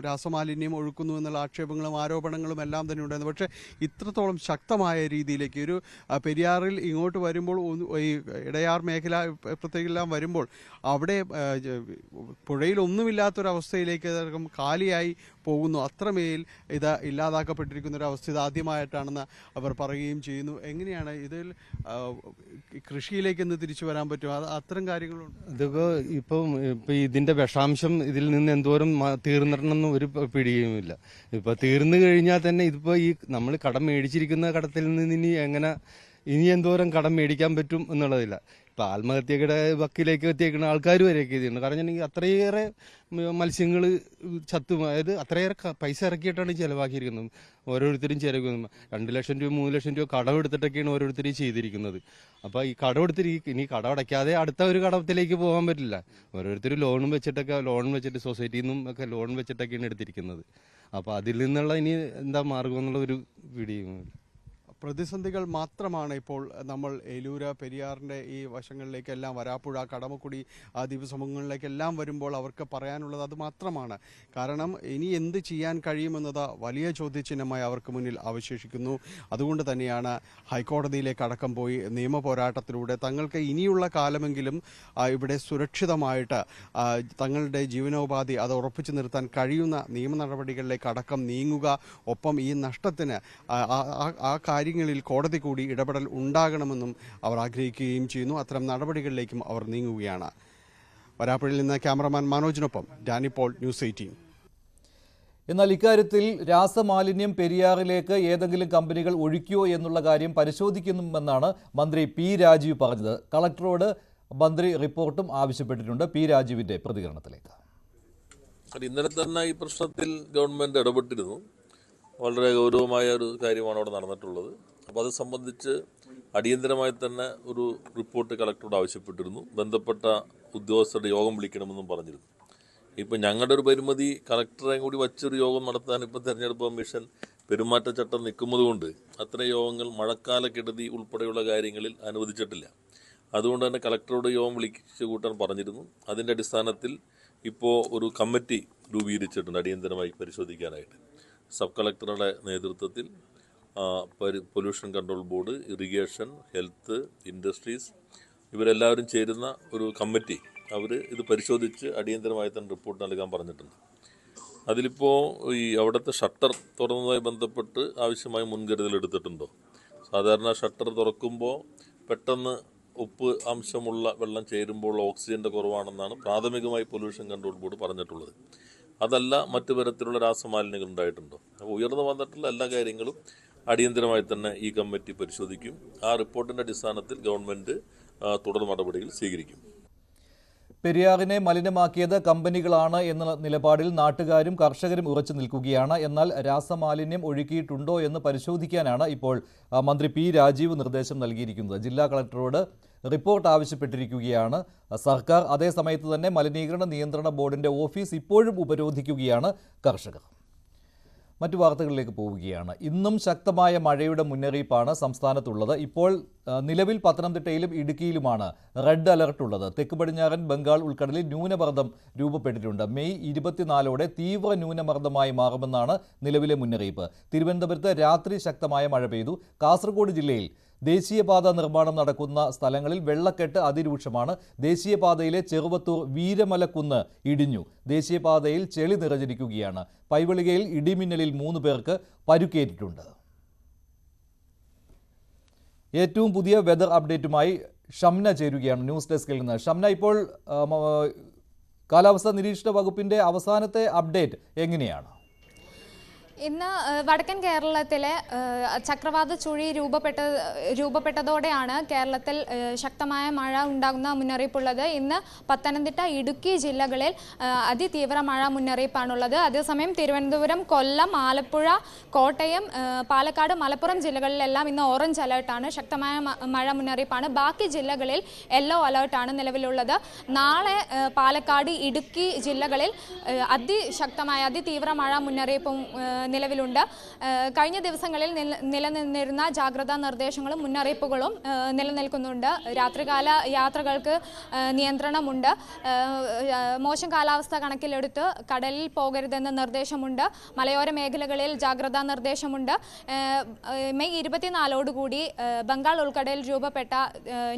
Speaker 4: രാസമാലിന്യം ഒഴുക്കുന്നു എന്നുള്ള ആക്ഷേപങ്ങളും ആരോപണങ്ങളും എല്ലാം തന്നെ ഉണ്ടായിരുന്നു. പക്ഷേ ഇത്രത്തോളം ശക്തമായ രീതിയിലേക്ക് ഒരു പെരിയാറിൽ ഇങ്ങോട്ട് വരുമ്പോൾ ഈ ഇടയാർ മേഖല പ്രത്യേകെല്ലാം വരുമ്പോൾ അവിടെ പുഴയിൽ ഒന്നുമില്ലാത്തൊരവസ്ഥയിലേക്ക് കാലിയായി പോകുന്നു. അത്രമേൽ ഇത് ഇല്ലാതാക്കപ്പെട്ടിരിക്കുന്ന ഒരു അവസ്ഥ ഇത് ആദ്യമായിട്ടാണെന്ന് അവർ പറയുകയും ചെയ്യുന്നു. എങ്ങനെയാണ് ഇതിൽ കൃഷിയിലേക്ക് എന്ന് തിരിച്ചു വരാൻ പറ്റും? അത്തരം കാര്യങ്ങളുണ്ട്.
Speaker 6: ഇതൊക്കെ ഇപ്പം ഇതിന്റെ വിഷാംശം ഇതിൽ നിന്ന് എന്തോരം തീർന്നിടണമെന്ന് ഒരു പിടിയുമില്ല. ഇപ്പൊ തീർന്നു കഴിഞ്ഞാൽ തന്നെ ഇതിപ്പോ ഈ നമ്മൾ കടം മേടിച്ചിരിക്കുന്ന കടത്തിൽ നിന്ന് ഇനി എന്തോരം കടം മേടിക്കാൻ പറ്റും എന്നുള്ളതില്ല. ഇപ്പൊ ആത്മഹത്യയുടെ വക്കിലേക്ക് എത്തിയേക്കുന്ന ആൾക്കാർ വരെയൊക്കെ ഇതിണ്ട്. കാരണം അത്രയേറെ മത്സ്യങ്ങൾ ചത്തും, അതായത് അത്രയേറെ പൈസ ഇറക്കിയിട്ടാണ് ചിലവാക്കിയിരിക്കുന്നത്. ഓരോരുത്തരും ചിലവ് 2 ലക്ഷം രൂപ 3 ലക്ഷം രൂപ കടമെടുത്തിട്ടൊക്കെയാണ് ഓരോരുത്തരും ചെയ്തിരിക്കുന്നത്. അപ്പോൾ ഈ കടമെടുത്തിട്ട് ഇനി കടമടയ്ക്കാതെ അടുത്ത ഒരു കടത്തിലേക്ക് പോകാൻ പറ്റില്ല. ഓരോരുത്തർ ലോൺ വെച്ചിട്ട് സൊസൈറ്റിയിൽ നിന്നും ഒക്കെ ലോൺ വെച്ചിട്ടൊക്കെയാണ് എടുത്തിരിക്കുന്നത്. അപ്പോൾ അതിൽ നിന്നുള്ള ഇനി എന്താ മാർഗം എന്നുള്ള ഒരു പിടിയും.
Speaker 4: പ്രതിസന്ധികൾ മാത്രമാണ് ഇപ്പോൾ നമ്മൾ ഏലൂര് പെരിയാറിൻ്റെ ഈ വശങ്ങളിലേക്കെല്ലാം വരാപ്പുഴ കടമക്കുടി ദ്വീപസമൂഹങ്ങളിലേക്കെല്ലാം വരുമ്പോൾ അവർക്ക് പറയാനുള്ളത് അത് മാത്രമാണ്. കാരണം ഇനി എന്ത് ചെയ്യാൻ കഴിയുമെന്നത് വലിയ ചോദ്യചിഹ്നമായി അവർക്ക് മുന്നിൽ അവശേഷിക്കുന്നു. അതുകൊണ്ട് തന്നെയാണ് ഹൈക്കോടതിയിലേക്ക് അടക്കം പോയി നിയമ പോരാട്ടത്തിലൂടെ തങ്ങൾക്ക് ഇനിയുള്ള കാലമെങ്കിലും ഇവിടെ സുരക്ഷിതമായിട്ട് തങ്ങളുടെ ജീവനോപാധി അത് ഉറപ്പിച്ചു നിർത്താൻ കഴിയുന്ന നിയമ നടപടികളിലേക്ക് അടക്കം നീങ്ങുക. ഒപ്പം ഈ നഷ്ടത്തിന് ആ കാര്യങ്ങളിൽ കോടതി കൂടി ഇടപെടൽ ഉണ്ടാകണമെന്നും അവർ ആഗ്രഹിക്കുകയും ചെയ്യുന്നു. അത്തരം നടപടികളിലേക്കും അവർ നീങ്ങുകയാണ്. വരാപ്പുഴയിൽ നിന്ന് ക്യാമറമാൻ മനോജിനൊപ്പം ഡാനി പോൾ, ന്യൂസ് 18.
Speaker 1: എന്നാൽ ഇക്കാര്യത്തിൽ രാസമാലിന്യം പെരിയാറിലേക്ക് ഏതെങ്കിലും കമ്പനികൾ ഒഴുക്കിയോ എന്നുള്ള കാര്യം പരിശോധിക്കുമെന്നാണ് മന്ത്രി പി രാജീവ് പറഞ്ഞത്. കളക്ടറോട് മന്ത്രി റിപ്പോർട്ടും ആവശ്യപ്പെട്ടിട്ടുണ്ട്. പി രാജീവിന്റെ പ്രതികരണത്തിലേക്ക്.
Speaker 7: ഇന്നലെ തന്നെ ഈ പ്രശ്നത്തിൽ ഗവൺമെന്റ് ഇടപെട്ടിരുന്നു. വളരെ ഗൗരവമായ ഒരു കാര്യമാണ് അവിടെ നടന്നിട്ടുള്ളത്. അപ്പോൾ അത് സംബന്ധിച്ച് അടിയന്തരമായി തന്നെ ഒരു റിപ്പോർട്ട് കളക്ടറോട് ആവശ്യപ്പെട്ടിരുന്നു. ബന്ധപ്പെട്ട ഉദ്യോഗസ്ഥരുടെ യോഗം വിളിക്കണമെന്നും പറഞ്ഞിരുന്നു. ഇപ്പം ഞങ്ങളുടെ ഒരു പരിമിതി കളക്ടറെയും കൂടി വച്ചൊരു യോഗം നടത്താൻ ഇപ്പം തെരഞ്ഞെടുപ്പ് കമ്മീഷൻ പെരുമാറ്റച്ചട്ടം നിൽക്കുന്നത് കൊണ്ട് അത്തരം യോഗങ്ങൾ മഴക്കാലക്കെടുതി ഉൾപ്പെടെയുള്ള കാര്യങ്ങളിൽ അനുവദിച്ചിട്ടില്ല. അതുകൊണ്ട് തന്നെ കളക്ടറോട് യോഗം വിളിച്ചു കൂട്ടാൻ പറഞ്ഞിരുന്നു. അതിൻ്റെ അടിസ്ഥാനത്തിൽ ഇപ്പോൾ ഒരു കമ്മിറ്റി രൂപീകരിച്ചിട്ടുണ്ട് അടിയന്തരമായി പരിശോധിക്കാനായിട്ട്. സബ് കളക്ടറുടെ നേതൃത്വത്തിൽ pollution control board, irrigation, health, industries ഇവരെല്ലാവരും ചേരുന്ന ഒരു കമ്മിറ്റി അവർ ഇത് പരിശോധിച്ച് അടിയന്തരമായി തന്നെ റിപ്പോർട്ട് നൽകാൻ പറഞ്ഞിട്ടുണ്ട്. അതിലിപ്പോൾ ഈ അവിടുത്തെ ഷട്ടർ തുറന്നതുമായി ബന്ധപ്പെട്ട് ആവശ്യമായ മുൻകരുതൽ എടുത്തിട്ടുണ്ടോ? സാധാരണ ഷട്ടർ തുറക്കുമ്പോൾ പെട്ടെന്ന് ഉപ്പ് അംശമുള്ള വെള്ളം ചേരുമ്പോൾ ഓക്സിജൻ്റെ കുറവാണെന്നാണ് പ്രാഥമികമായി പൊല്യൂഷൻ കൺട്രോൾ ബോർഡ് പറഞ്ഞിട്ടുള്ളത്. അതല്ല മറ്റു തരത്തിലുള്ള രാസമാലിന്യങ്ങൾ ഉണ്ടായിട്ടുണ്ടോ? അപ്പോൾ ഉയർന്നു വന്നിട്ടുള്ള എല്ലാ കാര്യങ്ങളും അടിയന്തരമായി തന്നെ ഈ കമ്മിറ്റി പരിശോധിക്കും. ആ റിപ്പോർട്ടിൻ്റെ അടിസ്ഥാനത്തിൽ ഗവൺമെൻറ് തുടർ നടപടികൾ സ്വീകരിക്കും.
Speaker 1: പെരിയാറിനെ മലിനമാക്കിയത് കമ്പനികളാണ് എന്ന നിലപാടിൽ നാട്ടുകാരും കർഷകരും ഉറച്ചു നിൽക്കുകയാണ്. എന്നാൽ രാസമാലിന്യം ഒഴുക്കിയിട്ടുണ്ടോ എന്ന് പരിശോധിക്കാനാണ് ഇപ്പോൾ മന്ത്രി പി രാജീവ് നിർദ്ദേശം നൽകിയിരിക്കുന്നത്. ജില്ലാ കളക്ടറോട് റിപ്പോർട്ട് ആവശ്യപ്പെട്ടിരിക്കുകയാണ് സർക്കാർ. അതേസമയത്ത് തന്നെ മലിനീകരണ നിയന്ത്രണ ബോർഡിൻ്റെ ഓഫീസ് ഇപ്പോഴും ഉപരോധിക്കുകയാണ് കർഷകർ. മറ്റു വാർത്തകളിലേക്ക് പോവുകയാണ്. ഇന്നും ശക്തമായ മഴയുടെ മുന്നറിയിപ്പാണ് സംസ്ഥാനത്തുള്ളത്. ഇപ്പോൾ നിലവിൽ പത്തനംതിട്ടയിലും ഇടുക്കിയിലുമാണ് റെഡ് അലർട്ട് ഉള്ളത്. തെക്ക് പടിഞ്ഞാറൻ ബംഗാൾ ഉൾക്കടലിൽ ന്യൂനമർദ്ദം രൂപപ്പെട്ടിട്ടുണ്ട്. മെയ് 24 തീവ്ര ന്യൂനമർദ്ദമായി മാറുമെന്നാണ് നിലവിലെ മുന്നറിയിപ്പ്. തിരുവനന്തപുരത്ത് രാത്രി ശക്തമായ മഴ പെയ്തു. കാസർഗോഡ് ജില്ലയിൽ ദേശീയപാത നിർമ്മാണം നടക്കുന്ന സ്ഥലങ്ങളിൽ വെള്ളക്കെട്ട് അതിരൂക്ഷമാണ്. ദേശീയപാതയിലെ ചെറുവത്തൂർ വീരമലക്കുന്ന് ഇടിഞ്ഞു. ദേശീയപാതയിൽ ചെളി നിറഞ്ഞിരിക്കുകയാണ്. പൈവളികയിൽ ഇടിമിന്നലിൽ 3 പേർക്ക് പരുക്കേറ്റിട്ടുണ്ട്. ഏറ്റവും പുതിയ വെതർ അപ്ഡേറ്റുമായി ഷംന ചേരുകയാണ് ന്യൂസ് ഡെസ്കിൽ നിന്ന്. ഷംന, ഇപ്പോൾ കാലാവസ്ഥാ നിരീക്ഷണ വകുപ്പിന്റെ അവസാനത്തെ അപ്ഡേറ്റ് എങ്ങനെയാണ്?
Speaker 8: ഇന്ന് വടക്കൻ കേരളത്തിലെ ചക്രവാത ചുഴി രൂപപ്പെട്ടതോടെയാണ് കേരളത്തിൽ ശക്തമായ മഴ ഉണ്ടാകുന്ന മുന്നറിയിപ്പുള്ളത്. ഇന്ന് പത്തനംതിട്ട, ഇടുക്കി ജില്ലകളിൽ അതിതീവ്ര മഴ മുന്നറിയിപ്പാണുള്ളത്. അതേസമയം തിരുവനന്തപുരം, കൊല്ലം, ആലപ്പുഴ, കോട്ടയം, പാലക്കാട്, മലപ്പുറം ജില്ലകളിലെല്ലാം ഇന്ന് ഓറഞ്ച് അലേർട്ടാണ്. ശക്തമായ മഴ മുന്നറിയിപ്പാണ്. ബാക്കി ജില്ലകളിൽ യെല്ലോ അലേർട്ടാണ് നിലവിലുള്ളത്. നാളെ പാലക്കാട്, ഇടുക്കി ജില്ലകളിൽ അതിശക്തമായ അതിതീവ്ര മഴ മുന്നറിയിപ്പും നിലവിലുണ്ട്. കഴിഞ്ഞ ദിവസങ്ങളിൽ നിലനിന്നിരുന്ന ജാഗ്രതാ നിർദ്ദേശങ്ങളും മുന്നറിയിപ്പുകളും നിലനിൽക്കുന്നുണ്ട്. രാത്രികാല യാത്രകൾക്ക് നിയന്ത്രണമുണ്ട്. മോശം കാലാവസ്ഥ കണക്കിലെടുത്ത് കടലിൽ പോകരുതെന്ന നിർദ്ദേശമുണ്ട്. മലയോര മേഖലകളിൽ ജാഗ്രതാ നിർദ്ദേശമുണ്ട്. മെയ് 24ഓടുകൂടി ബംഗാൾ ഉൾക്കടലിൽ രൂപപ്പെട്ട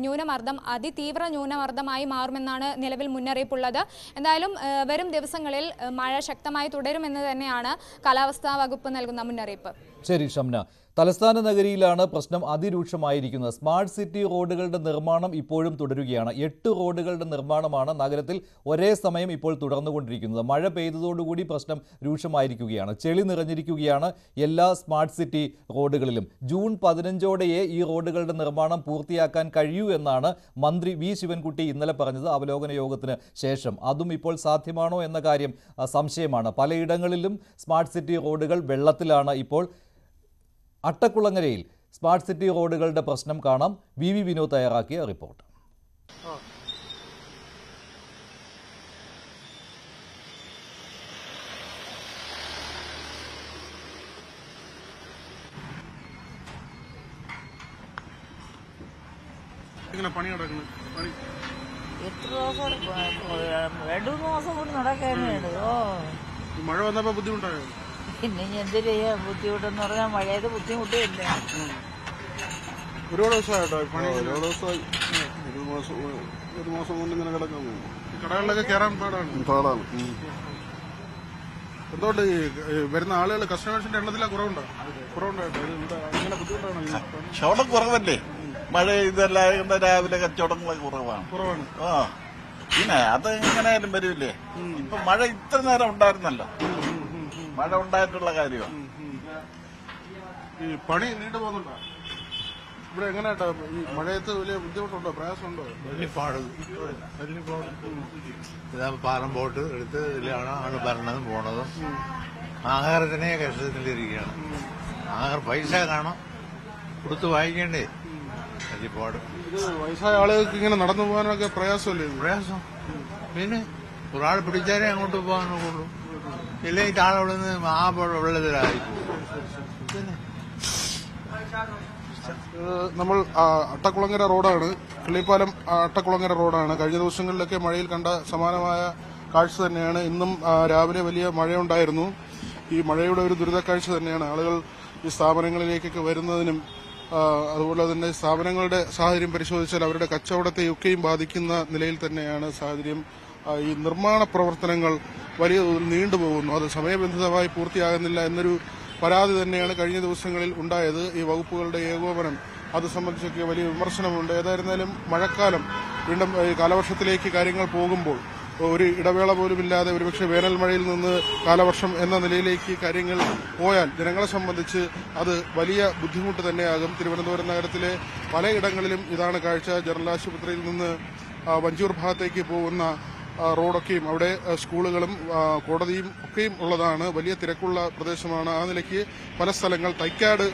Speaker 8: ന്യൂനമർദ്ദം അതിതീവ്ര ന്യൂനമർദ്ദമായി മാറുമെന്നാണ് നിലവിൽ മുന്നറിയിപ്പുള്ളത്. എന്തായാലും വരും ദിവസങ്ങളിൽ മഴ ശക്തമായി തുടരുമെന്ന് തന്നെയാണ് കാലാവസ്ഥാ വകുപ്പ് നൽകുന്ന മുന്നറിയിപ്പ്.
Speaker 1: ശരി ഷംന, തലസ്ഥാന നഗരിയിലാണ് പ്രശ്നം അതിരൂക്ഷമായിരിക്കുന്നത്. സ്മാർട്ട് സിറ്റി റോഡുകളുടെ നിർമ്മാണം ഇപ്പോഴും തുടരുകയാണ്. 8 റോഡുകളുടെ നിർമ്മാണമാണ് നഗരത്തിൽ ഒരേ സമയം ഇപ്പോൾ തുടർന്നുകൊണ്ടിരിക്കുന്നത്. മഴ പെയ്തതോടുകൂടി പ്രശ്നം രൂക്ഷമായിരിക്കുകയാണ്. ചെളി നിറഞ്ഞിരിക്കുകയാണ് എല്ലാ സ്മാർട്ട് സിറ്റി റോഡുകളിലും. ജൂൺ 15ഓടെയേ ഈ റോഡുകളുടെ നിർമ്മാണം പൂർത്തിയാക്കാൻ കഴിയൂ എന്നാണ് മന്ത്രി വി ശിവൻകുട്ടി ഇന്നലെ പറഞ്ഞത് അവലോകന യോഗത്തിന് ശേഷം. അതും ഇപ്പോൾ സാധ്യമാണോ എന്ന കാര്യം സംശയമാണ്. പലയിടങ്ങളിലും സ്മാർട്ട് സിറ്റി റോഡുകൾ വെള്ളത്തിലാണ് ഇപ്പോൾ. അട്ടക്കുളങ്ങരയിൽ സ്മാർട്ട് സിറ്റി റോഡുകളുടെ പ്രശ്നം കാണാം. വി വിനോദ് തയ്യാറാക്കിയ റിപ്പോർട്ട്.
Speaker 9: എത്ര ദിവസം 2-3 മാസം കൊണ്ട് നടക്കാനാണ്.
Speaker 10: മഴ വന്നപ്പോ ബുദ്ധിമുട്ടായോ?
Speaker 9: പിന്നെ എന്ത് ചെയ്യാ, ബുദ്ധിമുട്ടെന്ന് പറഞ്ഞാൽ മഴയത് ബുദ്ധിമുട്ടില്ല.
Speaker 10: ഒരുപാട് ദിവസമായിട്ടോ പണി? ഒരുപാട് ദിവസമായി. ഒരു മാസം കൊണ്ട് ഇങ്ങനെ കിടക്കാൻ പോകും. കടകളിലൊക്കെ കയറാൻ പാടാണ്. എന്തുകൊണ്ട് വരുന്ന ആളുകൾ കസ്റ്റമേഴ്സിന്റെ എണ്ണത്തിലാണ് കുറവുണ്ടായിട്ടോ? അങ്ങനെ ബുദ്ധിമുട്ടാണ്.
Speaker 11: കച്ചവടം കുറവല്ലേ, മഴ ഇതല്ല, രാവിലെ കച്ചവടങ്ങളൊക്കെ കുറവാണ്. ആ പിന്നെ അത് എങ്ങനെയായാലും വരില്ലേ. ഇപ്പൊ മഴ ഇത്ര നേരം ഉണ്ടായിരുന്നല്ലോ, മഴ ഉണ്ടായിട്ടുള്ള കാര്യമാണ്.
Speaker 10: ഈ പണി നീണ്ടു പോകുന്നുണ്ടോ ഇവിടെ? എങ്ങനെയാട്ടോ ഈ മഴയത്ത് വലിയ ബുദ്ധിമുട്ടുണ്ടോ, പ്രയാസമുണ്ടോ?
Speaker 12: പാലം പോട്ട് എടുത്ത് ഇതിലാണ് വരണതും പോണതും. ആഹാരത്തിനെ കഷ്ടത്തിലിരിക്കുകയാണ്. ആഹാരം പൈസ കാണാം, കൊടുത്ത് വാങ്ങിക്കേണ്ടേ. വലിയപാട്.
Speaker 10: ഇത് വയസ്സായ ആളുകൾക്ക് ഇങ്ങനെ നടന്നു പോകാനൊക്കെ പ്രയാസമല്ലേ?
Speaker 12: പ്രയാസം പിന്നെ ഒരാൾ പിടിച്ചാലേ അങ്ങോട്ട് പോകാനുള്ളൂ. ഇല്ലെങ്കിൽ താഴെ നിന്ന് ആ വെള്ളത്തിലായി പോകും.
Speaker 10: നമ്മൾ അട്ടക്കുളങ്ങര റോഡാണ്, കിള്ളിപ്പാലം അട്ടക്കുളങ്ങര റോഡാണ്. കഴിഞ്ഞ ദിവസങ്ങളിലൊക്കെ മഴയിൽ കണ്ട സമാനമായ കാഴ്ച തന്നെയാണ്. ഇന്നും രാവിലെ വലിയ മഴയുണ്ടായിരുന്നു. ഈ മഴയുടെ ഒരു ദുരിതക്കാഴ്ച തന്നെയാണ്. ആളുകൾ ഈ സ്ഥാപനങ്ങളിലേക്കൊക്കെ വരുന്നതിനും അതുപോലെ തന്നെ സ്ഥാപനങ്ങളുടെ സാഹചര്യം പരിശോധിച്ചാൽ അവരുടെ കച്ചവടത്തെയൊക്കെയും ബാധിക്കുന്ന നിലയിൽ തന്നെയാണ് സാഹചര്യം. ഈ നിർമ്മാണ പ്രവർത്തനങ്ങൾ വലിയ തോതിൽ നീണ്ടുപോകുന്നു, അത് സമയബന്ധിതമായി പൂർത്തിയാകുന്നില്ല എന്നൊരു പരാതി തന്നെയാണ് കഴിഞ്ഞ ദിവസങ്ങളിൽ ഉണ്ടായത്. ഈ വകുപ്പുകളുടെ ഏകോപനം അത് സംബന്ധിച്ചൊക്കെ വലിയ വിമർശനമുണ്ട്. ഏതായിരുന്നാലും മഴക്കാലം വീണ്ടും കാലവർഷത്തിലേക്ക് കാര്യങ്ങൾ പോകുമ്പോൾ ഒരു ഇടവേള പോലുമില്ലാതെ ഒരുപക്ഷെ വേനൽ മഴയിൽ നിന്ന് കാലവർഷം എന്ന നിലയിലേക്ക് കാര്യങ്ങൾ പോയാൽ ജനങ്ങളെ സംബന്ധിച്ച് അത് വലിയ ബുദ്ധിമുട്ട് തന്നെയാകും. തിരുവനന്തപുരം നഗരത്തിലെ പലയിടങ്ങളിലും ഇതാണ് കാഴ്ച. ജനറൽ ആശുപത്രിയിൽ നിന്ന് വഞ്ചൂർ ഭാഗത്തേക്ക് പോകുന്ന റോഡൊക്കെയും അവിടെ സ്കൂളുകളും കോടതിയും ഒക്കെയും ഉള്ളതാണ്. വലിയ തിരക്കുള്ള പ്രദേശമാണ്. ആ നിലയ്ക്ക് പല സ്ഥലങ്ങൾ, തൈക്കാട്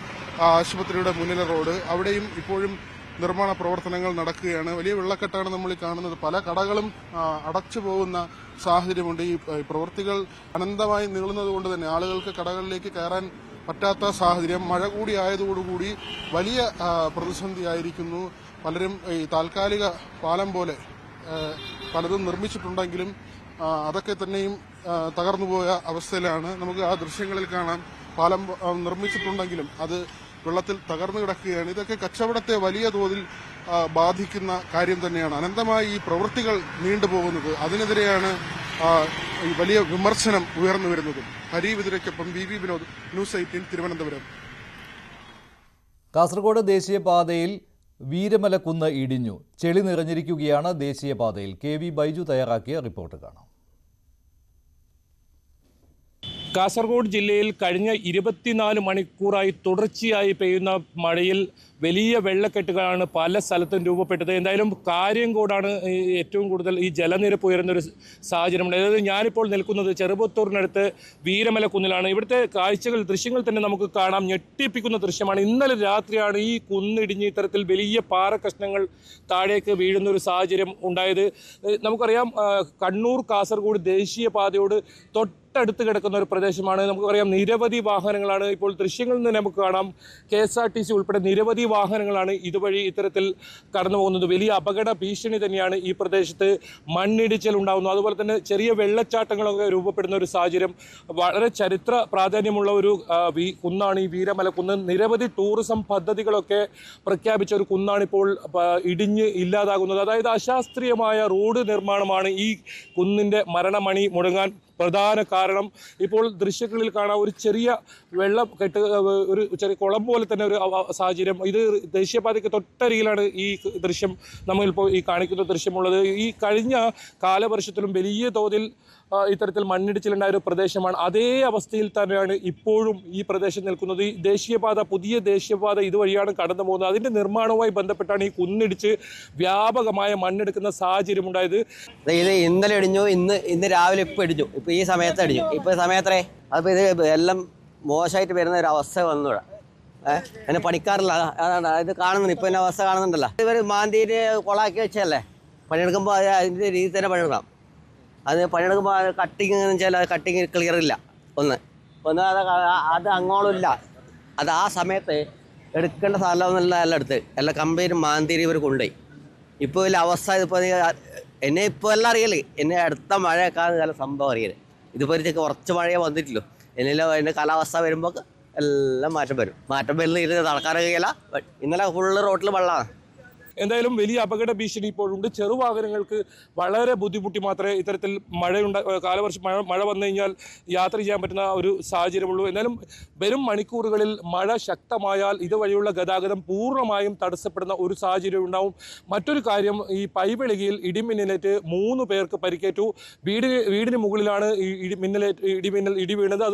Speaker 10: ആശുപത്രിയുടെ മുന്നിലെ റോഡ്, അവിടെയും ഇപ്പോഴും നിർമ്മാണ പ്രവർത്തനങ്ങൾ നടക്കുകയാണ്. വലിയ വെള്ളക്കെട്ടാണ് നമ്മൾ ഈ കാണുന്നത്. പല കടകളും അടച്ചു പോകുന്ന സാഹചര്യമുണ്ട്. ഈ പ്രവൃത്തികൾ അനന്തമായി നീളുന്നത് കൊണ്ട് തന്നെ ആളുകൾക്ക് കടകളിലേക്ക് കയറാൻ പറ്റാത്ത സാഹചര്യം. മഴ കൂടി ആയതോടുകൂടി വലിയ പ്രതിസന്ധിയായിരിക്കുന്നു. പലരും ഈ താൽക്കാലിക പാലം പോലെ പലതും നിർമ്മിച്ചിട്ടുണ്ടെങ്കിലും അതൊക്കെ തന്നെയും തകർന്നുപോയ അവസ്ഥയിലാണ്. നമുക്ക് ആ ദൃശ്യങ്ങളിൽ കാണാം. പാലം നിർമ്മിച്ചിട്ടുണ്ടെങ്കിലും അത് വെള്ളത്തിൽ തകർന്നു കിടക്കുകയാണ്. ഇതൊക്കെ കച്ചവടത്തെ വലിയ തോതിൽ ബാധിക്കുന്ന കാര്യം തന്നെയാണ്. അനന്തമായി ഈ പ്രവൃത്തികൾ നീണ്ടുപോകുന്നത്, അതിനെതിരെയാണ് ഈ വലിയ വിമർശനം ഉയർന്നു വരുന്നത്. ഹരിവിതുരയ്ക്കൊപ്പം വി വിനോദ്, ന്യൂസ് 18 തിരുവനന്തപുരം.
Speaker 1: കാസർഗോഡ് ദേശീയപാതയിൽ വീരമലക്കുന്ന് ഇടിഞ്ഞു. ചെളി നിറഞ്ഞിരിക്കുകയാണ് ദേശീയപാതയിൽ. KV ബൈജു തയ്യാറാക്കിയ റിപ്പോർട്ട് കാണാം.
Speaker 13: കാസർഗോഡ് ജില്ലയിൽ കഴിഞ്ഞ 24 മണിക്കൂറായി തുടർച്ചയായി പെയ്യുന്ന മഴയിൽ വലിയ വെള്ളക്കെട്ടുകളാണ് പല സ്ഥലത്തും രൂപപ്പെട്ടത്. എന്തായാലും കാര്യംകോടാണ് ഏറ്റവും കൂടുതൽ ഈ ജലനിരപ്പ് ഉയരുന്നൊരു സാഹചര്യമുണ്ട്. അതായത് ഞാനിപ്പോൾ നിൽക്കുന്നത് ചെറുപുത്തൂരിനടുത്ത് വീരമലക്കുന്നിലാണ്. ഇവിടുത്തെ കാഴ്ചകൾ, ദൃശ്യങ്ങൾ തന്നെ നമുക്ക് കാണാം. ഞെട്ടിപ്പിക്കുന്ന ദൃശ്യമാണ്. ഇന്നലെ രാത്രിയാണ് ഈ കുന്നിടിഞ്ഞ് ഇത്തരത്തിൽ വലിയ പാറക്കഷ്ണങ്ങൾ താഴേക്ക് വീഴുന്ന ഒരു സാഹചര്യം ഉണ്ടായത്. നമുക്കറിയാം, കണ്ണൂർ കാസർഗോഡ് ദേശീയപാതയോട് തൊട്ടടുത്ത് കിടക്കുന്ന ഒരു പ്രദേശമാണ്. നമുക്കറിയാം, നിരവധി വാഹനങ്ങളാണ് ഇപ്പോൾ ദൃശ്യങ്ങളിൽ നിന്ന് നമുക്ക് കാണാം. KSRTC ഉൾപ്പെടെ നിരവധി വാഹനങ്ങളാണ് ഇതുവഴി ഇത്തരത്തിൽ കടന്നു പോകുന്നത്. വലിയ അപകട ഭീഷണി തന്നെയാണ് ഈ പ്രദേശത്ത്. മണ്ണിടിച്ചിൽ ഉണ്ടാകുന്നു, അതുപോലെ തന്നെ ചെറിയ വെള്ളച്ചാട്ടങ്ങളൊക്കെ രൂപപ്പെടുന്ന ഒരു സാഹചര്യം. വളരെ ചരിത്ര പ്രാധാന്യമുള്ള ഒരു കുന്നാണ് ഈ വീരമലക്കുന്ന്. നിരവധി ടൂറിസം പദ്ധതികളൊക്കെ പ്രഖ്യാപിച്ച ഒരു കുന്നാണിപ്പോൾ ഇടിഞ്ഞ് ഇല്ലാതാകുന്നത്. അതായത് അശാസ്ത്രീയമായ റോഡ് നിർമ്മാണമാണ് ഈ കുന്നിൻ്റെ മരണമണി മുടങ്ങാൻ പ്രധാന കാരണം. ഇപ്പോൾ ദൃശ്യങ്ങളിൽ കാണാം, ഒരു ചെറിയ വെള്ളം കെട്ട്, ഒരു ചെറിയ കുളം പോലെ തന്നെ ഒരു സാഹചര്യം. ഇത് ദേശീയപാതയ്ക്ക് തൊട്ടരികിലാണ് ഈ ദൃശ്യം നമ്മളിപ്പോൾ ഈ കാണിക്കുന്ന ദൃശ്യമുള്ളത്. ഈ കഴിഞ്ഞ കാലവർഷത്തിലും വലിയ തോതിൽ ഇത്തരത്തിൽ മണ്ണിടിച്ചിലുണ്ടായ ഒരു പ്രദേശമാണ്. അതേ അവസ്ഥയിൽ തന്നെയാണ് ഇപ്പോഴും ഈ പ്രദേശം നിൽക്കുന്നത്. ഈ ദേശീയപാത, പുതിയ ദേശീയപാത ഇതുവഴിയാണ് കടന്നു പോകുന്നത്. അതിൻ്റെ നിർമ്മാണവുമായി ബന്ധപ്പെട്ടാണ് ഈ കുന്നിടിച്ച് വ്യാപകമായ മണ്ണെടുക്കുന്ന സാഹചര്യം ഉണ്ടായത്.
Speaker 14: ഇത് ഇന്നലെ ഇടിഞ്ഞു, ഇന്ന് രാവിലെ ഇപ്പോൾ ഇടിഞ്ഞു, ഇപ്പോൾ ഈ സമയത്ത് അടിഞ്ഞു. ഇപ്പോൾ സമയത്തേ അപ്പോൾ ഇത് എല്ലാം മോശമായിട്ട് വരുന്ന ഒരു അവസ്ഥ വന്നൂടെ. എന്നെ പണിക്കാറില്ല, അതാണ് ഇത് കാണുന്നുണ്ട്. ഇപ്പോൾ എന്നെ അവസ്ഥ കാണുന്നുണ്ടല്ലോ. ഇവർ മാന്തിയിട്ട് കൊളാക്കി വെച്ചല്ലേ, പണിയെടുക്കുമ്പോൾ അതിൻ്റെ രീതി തന്നെ പണിയെടുക്കണം. അത് പണിയെടുക്കുമ്പോൾ കട്ടിങ് എന്ന് വെച്ചാൽ അത് കട്ടിങ് ക്ലിയർ ഇല്ല. ഒന്ന് അത് അങ്ങോളില്ല. അത് ആ സമയത്ത് എടുക്കേണ്ട സ്ഥലമൊന്നുമില്ല, എല്ലാം എടുത്ത് എല്ലാം കംപ്ലീറ്റ് മാന്തിരി ഇവർ കൊണ്ടുപോയി. ഇപ്പോൾ വലിയ അവസ്ഥ ഇപ്പോൾ എന്നെ ഇപ്പോൾ എല്ലാം അറിയല്. എന്നെ അടുത്ത മഴയൊക്കെ നല്ല സംഭവം അറിയല്. ഇതിപ്പോൾ കുറച്ച് മഴയെ വന്നിട്ടില്ലോ. എന്നെല്ലാം അതിൻ്റെ കാലാവസ്ഥ വരുമ്പോൾ എല്ലാം മാറ്റം വരും. മാറ്റം വരുന്ന നടക്കാൻ കഴിയില്ല. ഇന്നലെ ഫുള്ള് റോട്ടിൽ വെള്ളമാണ്.
Speaker 13: എന്തായാലും വലിയ അപകട ഭീഷണി ഇപ്പോഴുണ്ട്. ചെറുവാഹനങ്ങൾക്ക് വളരെ ബുദ്ധിമുട്ടി മാത്രമേ ഇത്തരത്തിൽ കാലവർഷം മഴ വന്നു കഴിഞ്ഞാൽ യാത്ര ചെയ്യാൻ പറ്റുന്ന ഒരു സാഹചര്യമുള്ളൂ. എന്നാലും വരും മണിക്കൂറുകളിൽ മഴ ശക്തമായാൽ ഇതുവഴിയുള്ള ഗതാഗതം പൂർണ്ണമായും തടസ്സപ്പെടുന്ന ഒരു സാഹചര്യം ഉണ്ടാവും. മറ്റൊരു കാര്യം, ഈ പൈവെളികയിൽ ഇടിമിന്നലേറ്റ് 3 പേർക്ക് പരിക്കേറ്റു. വീടിന് മുകളിലാണ് ഇടി വീണത്.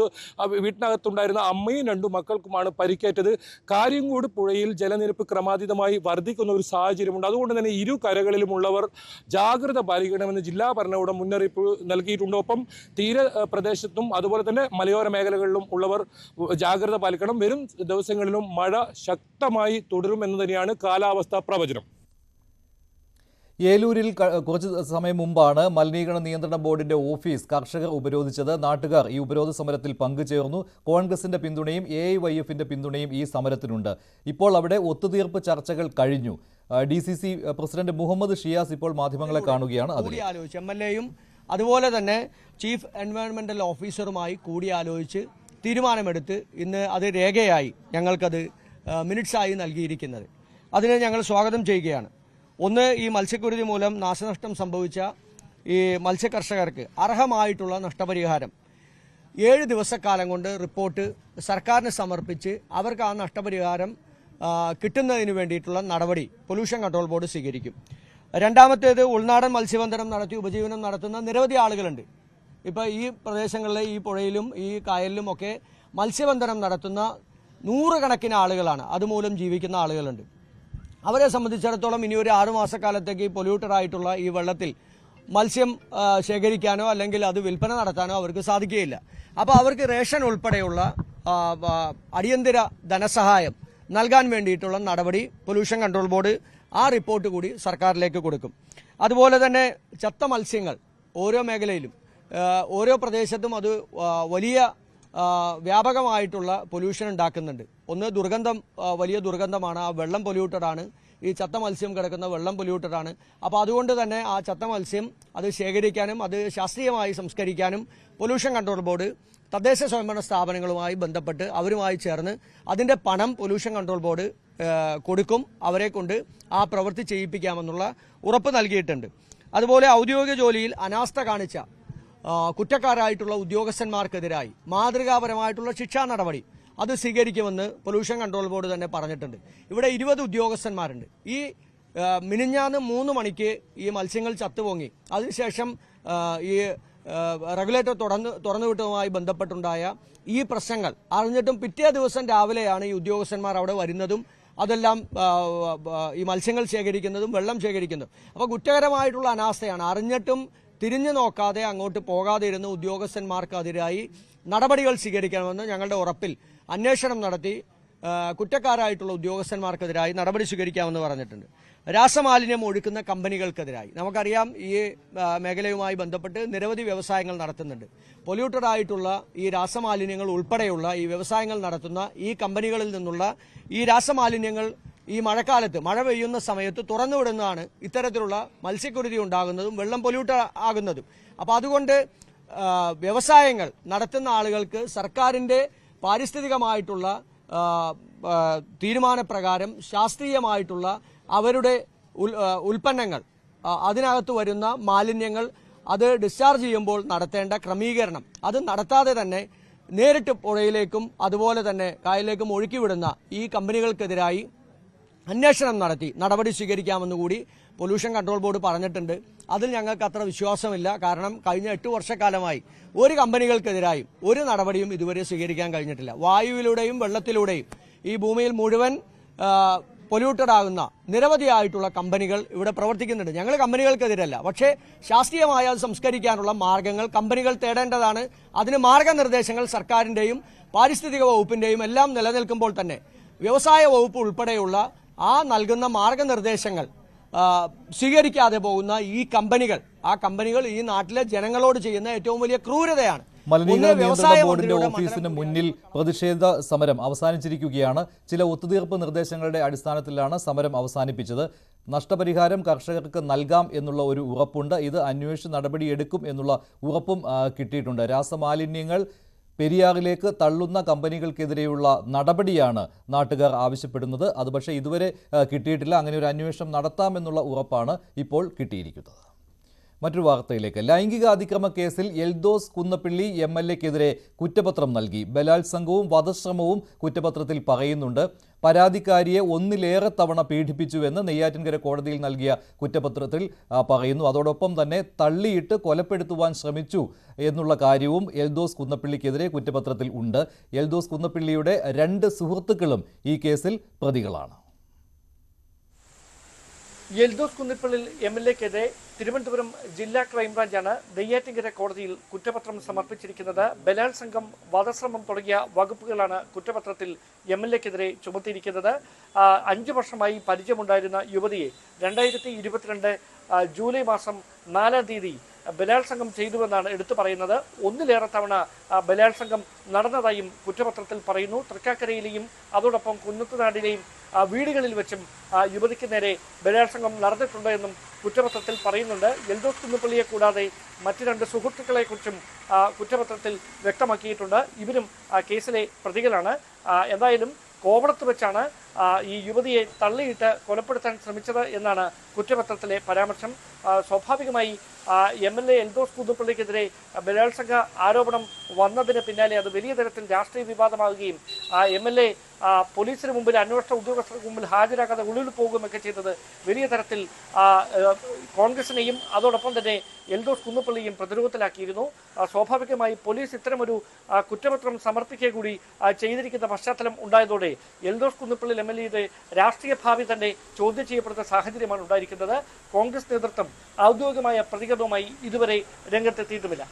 Speaker 13: അത് വീട്ടിനകത്തുണ്ടായിരുന്ന അമ്മയും 2 മക്കൾക്കുമാണ് പരിക്കേറ്റത്. കാര്യംകോട് പുഴയിൽ ജലനിരപ്പ് ക്രമാതീതമായി വർദ്ധിക്കുന്ന ഒരു സാഹചര്യമുണ്ട്. അതുകൊണ്ട് തന്നെ ഇരു കരകളിലുമുള്ളവർ ജാഗ്രത പാലിക്കണമെന്ന് ജില്ലാ ഭരണകൂടം മുന്നറിയിപ്പ് നൽകിയിട്ടുണ്ട്. ഒപ്പം തീരപ്രദേശത്തും അതുപോലെ തന്നെ മലയോര മേഖലകളിലും ഉള്ളവർ ജാഗ്രത പാലിക്കണം. വരും ദിവസങ്ങളിലും മഴ ശക്തമായി തുടരുമെന്ന് തന്നെയാണ് കാലാവസ്ഥാ പ്രവചനം.
Speaker 1: ഏലൂരിൽ കുറച്ച് സമയം മുമ്പാണ് മലിനീകരണ നിയന്ത്രണ ബോർഡിന്റെ ഓഫീസ് കർഷകർ ഉപരോധിച്ചത്. നാട്ടുകാർ ഈ ഉപരോധ സമരത്തിൽ പങ്കുചേർന്നു. കോൺഗ്രസിന്റെ പിന്തുണയും AIYFന്റെ പിന്തുണയും ഈ സമരത്തിനുണ്ട്. ഇപ്പോൾ അവിടെ ഒത്തുതീർപ്പ് ചർച്ചകൾ കഴിഞ്ഞു. DCC പ്രസിഡന്റ് മുഹമ്മദ് ഷിയാസ് ഇപ്പോൾ മാധ്യമങ്ങളെ കാണുകയാണ്.
Speaker 15: കൂടിയാലോചിച്ച് MLAയും അതുപോലെ തന്നെ ചീഫ് എൻവയോൺമെന്റൽ ഓഫീസറുമായി കൂടിയാലോചിച്ച് തീരുമാനമെടുത്ത് ഇന്ന് അത് രേഖയായി ഞങ്ങൾക്കത് മിനിറ്റ്സായി നൽകിയിരിക്കുന്നത്. അതിനെ ഞങ്ങൾ സ്വാഗതം ചെയ്യുകയാണ്. ഒന്ന്, ഈ മത്സ്യക്കുരുതി മൂലം നാശനഷ്ടം സംഭവിച്ച ഈ മത്സ്യകർഷകർക്ക് അർഹമായിട്ടുള്ള നഷ്ടപരിഹാരം 7 ദിവസക്കാലം കൊണ്ട് റിപ്പോർട്ട് സർക്കാരിന് സമർപ്പിച്ച് അവർക്ക് ആ നഷ്ടപരിഹാരം കിട്ടുന്നതിന് വേണ്ടിയിട്ടുള്ള നടപടി പൊല്യൂഷൻ കൺട്രോൾ ബോർഡ് സ്വീകരിക്കും. രണ്ടാമത്തേത്, ഉൾനാടൻ മത്സ്യബന്ധനം നടത്തി ഉപജീവനം നടത്തുന്ന നിരവധി ആളുകളുണ്ട്. ഇപ്പോൾ ഈ പ്രദേശങ്ങളിലെ ഈ പുഴയിലും ഈ കായലിലും ഒക്കെ മത്സ്യബന്ധനം നടത്തുന്ന 100 കണക്കിന് ആളുകളാണ്, അതുമൂലം ജീവിക്കുന്ന ആളുകളുണ്ട്. അവരെ സംബന്ധിച്ചിടത്തോളം ഇനി ഒരു 6 മാസക്കാലത്തേക്ക് പൊല്യൂട്ടഡായിട്ടുള്ള ഈ വെള്ളത്തിൽ മത്സ്യം ശേഖരിക്കാനോ അല്ലെങ്കിൽ അത് വിൽപ്പന നടത്താനോ അവർക്ക് സാധിക്കുകയില്ല. അപ്പോൾ അവർക്ക് റേഷൻ ഉൾപ്പെടെയുള്ള അടിയന്തര ധനസഹായം നൽകാൻ വേണ്ടിയിട്ടുള്ള നടപടി പൊല്യൂഷൻ കൺട്രോൾ ബോർഡ് ആ റിപ്പോർട്ട് കൂടി സർക്കാരിലേക്ക് കൊടുക്കും. അതുപോലെ തന്നെ ചത്ത മത്സ്യങ്ങൾ ഓരോ മേഖലയിലും ഓരോ പ്രദേശത്തും അത് വലിയ വ്യാപകമായിട്ടുള്ള പൊല്യൂഷൻ ഉണ്ടാക്കുന്നുണ്ട്. ഒന്ന്, ദുർഗന്ധം, വലിയ ദുർഗന്ധമാണ്. ആ വെള്ളം പൊല്യൂട്ടഡാണ്. ഈ ചത്ത മത്സ്യം കിടക്കുന്ന വെള്ളം പൊല്യൂട്ടഡാണ്. അപ്പോൾ അതുകൊണ്ട് തന്നെ ആ ചത്ത മത്സ്യം അത് ശേഖരിക്കാനും അത് ശാസ്ത്രീയമായി സംസ്കരിക്കാനും പൊല്യൂഷൻ കൺട്രോൾ ബോർഡ് തദ്ദേശ സ്വയംഭരണ സ്ഥാപനങ്ങളുമായി ബന്ധപ്പെട്ട് അവരുമായി ചേർന്ന് അതിൻ്റെ പണം പൊല്യൂഷൻ കൺട്രോൾ ബോർഡ് കൊടുക്കും. അവരെ കൊണ്ട് ആ പ്രവൃത്തി ചെയ്യിപ്പിക്കാമെന്നുള്ള ഉറപ്പ് നൽകിയിട്ടുണ്ട്. അതുപോലെ ഔദ്യോഗിക ജോലിയിൽ അനാസ്ഥ കാണിച്ച കുറ്റക്കാരായിട്ടുള്ള ഉദ്യോഗസ്ഥന്മാർക്കെതിരായി മാതൃകാപരമായിട്ടുള്ള ശിക്ഷാ നടപടി അത് സ്വീകരിക്കുമെന്ന് പൊല്യൂഷൻ കൺട്രോൾ ബോർഡ് തന്നെ പറഞ്ഞിട്ടുണ്ട്. ഇവിടെ 20 ഉദ്യോഗസ്ഥന്മാരുണ്ട്. ഈ മിനിഞ്ഞാന്ന് 3 മണിക്ക് ഈ മത്സ്യങ്ങൾ ചത്തുപൊങ്ങി. അതിനുശേഷം ഈ റെഗുലേറ്റർ തുറന്നുവിട്ടതുമായി ബന്ധപ്പെട്ടുണ്ടായ ഈ പ്രശ്നങ്ങൾ അറിഞ്ഞിട്ടും പിറ്റേ ദിവസം രാവിലെയാണ് ഈ ഉദ്യോഗസ്ഥന്മാർ അവിടെ വരുന്നതും അതെല്ലാം ഈ മത്സ്യങ്ങൾ ശേഖരിക്കുന്നതും വെള്ളം ശേഖരിക്കുന്നതും. അപ്പോൾ കുറ്റകരമായിട്ടുള്ള അനാസ്ഥയാണ്. അറിഞ്ഞിട്ടും തിരിഞ്ഞു നോക്കാതെ അങ്ങോട്ട് പോകാതെ ഇരുന്ന ഉദ്യോഗസ്ഥന്മാർക്കെതിരായി നടപടികൾ സ്വീകരിക്കണമെന്ന് ഞങ്ങളുടെ ഉറപ്പിൽ അന്വേഷണം നടത്തി കുറ്റക്കാരായിട്ടുള്ള ഉദ്യോഗസ്ഥന്മാർക്കെതിരായി നടപടി സ്വീകരിക്കാമെന്ന് പറഞ്ഞിട്ടുണ്ട്. രാസമാലിന്യം ഒഴുക്കുന്ന കമ്പനികൾക്കെതിരായി നമുക്കറിയാം ഈ മേഖലയുമായി ബന്ധപ്പെട്ട് നിരവധി വ്യവസായങ്ങൾ നടത്തുന്നുണ്ട്. പൊല്യൂട്ടഡ് ആയിട്ടുള്ള ഈ രാസമാലിന്യങ്ങൾ ഉൾപ്പെടെയുള്ള ഈ വ്യവസായങ്ങൾ നടത്തുന്ന ഈ കമ്പനികളിൽ നിന്നുള്ള ഈ രാസമാലിന്യങ്ങൾ ഈ മഴക്കാലത്ത് മഴ പെയ്യുന്ന സമയത്ത് തുറന്നുവിടുന്നതാണ് ഇത്തരത്തിലുള്ള മത്സ്യക്കുരുതി ഉണ്ടാകുന്നതും വെള്ളം പൊല്യൂട്ട് ആകുന്നതും. അപ്പോൾ അതുകൊണ്ട് വ്യവസായങ്ങൾ നടത്തുന്ന ആളുകൾക്ക് സർക്കാരിൻ്റെ പാരിസ്ഥിതികമായിട്ടുള്ള തീരുമാനപ്രകാരം ശാസ്ത്രീയമായിട്ടുള്ള അവരുടെ ഉൽപ്പന്നങ്ങൾ അതിനകത്ത് വരുന്ന മാലിന്യങ്ങൾ അത് ഡിസ്ചാർജ് ചെയ്യുമ്പോൾ നടത്തേണ്ട ക്രമീകരണം അത് നടത്താതെ തന്നെ നേരിട്ട് പുഴയിലേക്കും അതുപോലെ തന്നെ കായലിലേക്കും ഒഴുക്കിവിടുന്ന ഈ കമ്പനികൾക്കെതിരായി അന്വേഷണം നടത്തി നടപടി സ്വീകരിക്കാമെന്ന് കൂടി പൊല്യൂഷൻ കൺട്രോൾ ബോർഡ് പറഞ്ഞിട്ടുണ്ട്. അതിൽ ഞങ്ങൾക്ക് അത്ര വിശ്വാസമില്ല. കാരണം കഴിഞ്ഞ 8 വർഷക്കാലമായി ഒരു കമ്പനികൾക്കെതിരായും ഒരു നടപടിയും ഇതുവരെ സ്വീകരിക്കാൻ കഴിഞ്ഞിട്ടില്ല. വായുവിലൂടെയും വെള്ളത്തിലൂടെയും ഈ ഭൂമിയിൽ മുഴുവൻ പൊല്യൂട്ടഡ് ആകുന്ന നിരവധിയായിട്ടുള്ള കമ്പനികൾ ഇവിടെ പ്രവർത്തിക്കുന്നുണ്ട്. ഞങ്ങൾ കമ്പനികൾക്കെതിരല്ല, പക്ഷേ ശാസ്ത്രീയമായി അത് സംസ്കരിക്കാനുള്ള മാർഗങ്ങൾ കമ്പനികൾ തേടേണ്ടതാണ്. അതിന് മാർഗനിർദ്ദേശങ്ങൾ സർക്കാരിൻ്റെയും പാരിസ്ഥിതിക വകുപ്പിൻ്റെയും എല്ലാം നിലനിൽക്കുമ്പോൾ തന്നെ വ്യവസായ വകുപ്പ് ഉൾപ്പെടെയുള്ള ആ നൽകുന്ന മാർഗനിർദ്ദേശങ്ങൾ സ്വീകരിക്കാതെ പോകുന്ന ഈ കമ്പനികൾ ഈ നാട്ടിലെ ജനങ്ങളോട് ചെയ്യുന്ന ഏറ്റവും വലിയ ക്രൂരതയാണ്.
Speaker 1: മലിനീകരണ നിയന്ത്രണ ബോർഡിന്റെ ഓഫീസിന് മുന്നിൽ പ്രതിഷേധ സമരം അവസാനിച്ചിരിക്കുകയാണ്. ചില ഒത്തുതീർപ്പ് നിർദ്ദേശങ്ങളുടെ അടിസ്ഥാനത്തിലാണ് സമരം അവസാനിപ്പിച്ചത്. നഷ്ടപരിഹാരം കർഷകർക്ക് നൽകാം എന്നുള്ള ഒരു ഉറപ്പുണ്ട്. ഇത് അന്വേഷിച്ച് നടപടിയെടുക്കും എന്നുള്ള ഉറപ്പും കിട്ടിയിട്ടുണ്ട്. രാസമാലിന്യങ്ങൾ പെരിയാറിലേക്ക് തള്ളുന്ന കമ്പനികൾക്കെതിരെയുള്ള നടപടിയാണ് നാട്ടുകാർ ആവശ്യപ്പെടുന്നത്. അത് പക്ഷേ ഇതുവരെ കിട്ടിയിട്ടില്ല. അങ്ങനെ ഒരു അന്വേഷണം നടത്താമെന്നുള്ള ഉറപ്പാണ് ഇപ്പോൾ കിട്ടിയിരിക്കുന്നത്. മറ്റൊരു വാർത്തയിലേക്ക്. ലൈംഗിക അതിക്രമ കേസിൽ എൽദോസ് കുന്നപ്പിള്ളി MLA-ക്കെതിരെ കുറ്റപത്രം നൽകി. ബലാത്സംഗവും വധശ്രമവും കുറ്റപത്രത്തിൽ പറയുന്നുണ്ട്. പരാതിക്കാരിയെ ഒന്നിലേറെ തവണ പീഡിപ്പിച്ചുവെന്ന് നെയ്യാറ്റിൻകര കോടതിയിൽ നൽകിയ കുറ്റപത്രത്തിൽ പറയുന്നു. അതോടൊപ്പം തന്നെ തള്ളിയിട്ട് കൊലപ്പെടുത്തുവാൻ ശ്രമിച്ചു എന്നുള്ള കാര്യവും എൽദോസ് കുന്നപ്പിള്ളിക്കെതിരെ കുറ്റപത്രത്തിൽ ഉണ്ട്. എൽദോസ് കുന്നപ്പിള്ളിയുടെ 2 സുഹൃത്തുക്കളും ഈ കേസിൽ പ്രതികളാണ്.
Speaker 16: എൽദോസ് കുന്നപ്പിള്ളിൽ MLA-ക്കെതിരെ തിരുവനന്തപുരം ജില്ലാ ക്രൈംബ്രാഞ്ചാണ് നെയ്യാറ്റിൻകര കോടതിയിൽ കുറ്റപത്രം സമർപ്പിച്ചിരിക്കുന്നത്. ബലാത്സംഗം, വധശ്രമം തുടങ്ങിയ വകുപ്പുകളാണ് കുറ്റപത്രത്തിൽ MLA-ക്കെതിരെ ചുമത്തിയിരിക്കുന്നത്. 5 വർഷമായി പരിചയമുണ്ടായിരുന്ന യുവതിയെ 2022 ജൂലൈ മാസം 4-ാം തീയതി ബലാത്സംഗം ചെയ്തുവെന്നാണ് എടുത്തു പറയുന്നത്. ഒന്നിലേറെ തവണ ബലാത്സംഗം നടന്നതായും കുറ്റപത്രത്തിൽ പറയുന്നു. തൃക്കാക്കരയിലെയും അതോടൊപ്പം കുന്നത്തുനാടിലെയും വീടുകളിൽ വെച്ചും യുവതിക്ക് നേരെ ബലാത്സംഗം നടന്നിട്ടുണ്ട് എന്നും കുറ്റപത്രത്തിൽ പറയുന്നുണ്ട്. എൽദോസ് കുന്നപ്പിള്ളിയെ കൂടാതെ മറ്റ് 2 സുഹൃത്തുക്കളെക്കുറിച്ചും കുറ്റപത്രത്തിൽ വ്യക്തമാക്കിയിട്ടുണ്ട്. ഇവരും കേസിലെ പ്രതികളാണ്. എന്തായാലും കോവളത്ത് വെച്ചാണ് ഈ യുവതിയെ തള്ളിയിട്ട് കൊലപ്പെടുത്താൻ ശ്രമിച്ചത് എന്നാണ് കുറ്റപത്രത്തിലെ പരാമർശം. സ്വാഭാവികമായി MLA എൽദോസ് കുന്നപ്പിള്ളിക്കെതിരെ ബലാത്സംഗ ആരോപണം വന്നതിന് പിന്നാലെ അത് വലിയ തരത്തിൽ രാഷ്ട്രീയ വിവാദമാവുകയും MLA പോലീസിന് മുമ്പിൽ, അന്വേഷണ ഉദ്യോഗസ്ഥർക്ക് മുമ്പിൽ ഹാജരാക്കാതെ ഉള്ളിൽ പോകുകയൊക്കെ ചെയ്തത് വലിയ തരത്തിൽ കോൺഗ്രസിനെയും അതോടൊപ്പം തന്നെ എൽദോസ് കുന്നപ്പിള്ളിയും പ്രതിരോധത്തിലാക്കിയിരുന്നു. സ്വാഭാവികമായി പോലീസ് ഇത്തരമൊരു കുറ്റപത്രം സമർപ്പിക്കുക കൂടി ചെയ്തിരിക്കുന്ന പശ്ചാത്തലം ഉണ്ടായതോടെ എൽദോസ് കുന്നപ്പിള്ളി MLA-യുടെ രാഷ്ട്രീയ ഭാവി തന്നെ ചോദ്യം ചെയ്യപ്പെടുന്ന സാഹചര്യമാണ് ഉണ്ടായിരിക്കുന്നത്. കോൺഗ്രസ് നേതൃത്വം ഔദ്യോഗികമായ പ്രതികരണവുമായി ഇതുവരെ രംഗത്തെത്തിയിട്ടുമില്ല.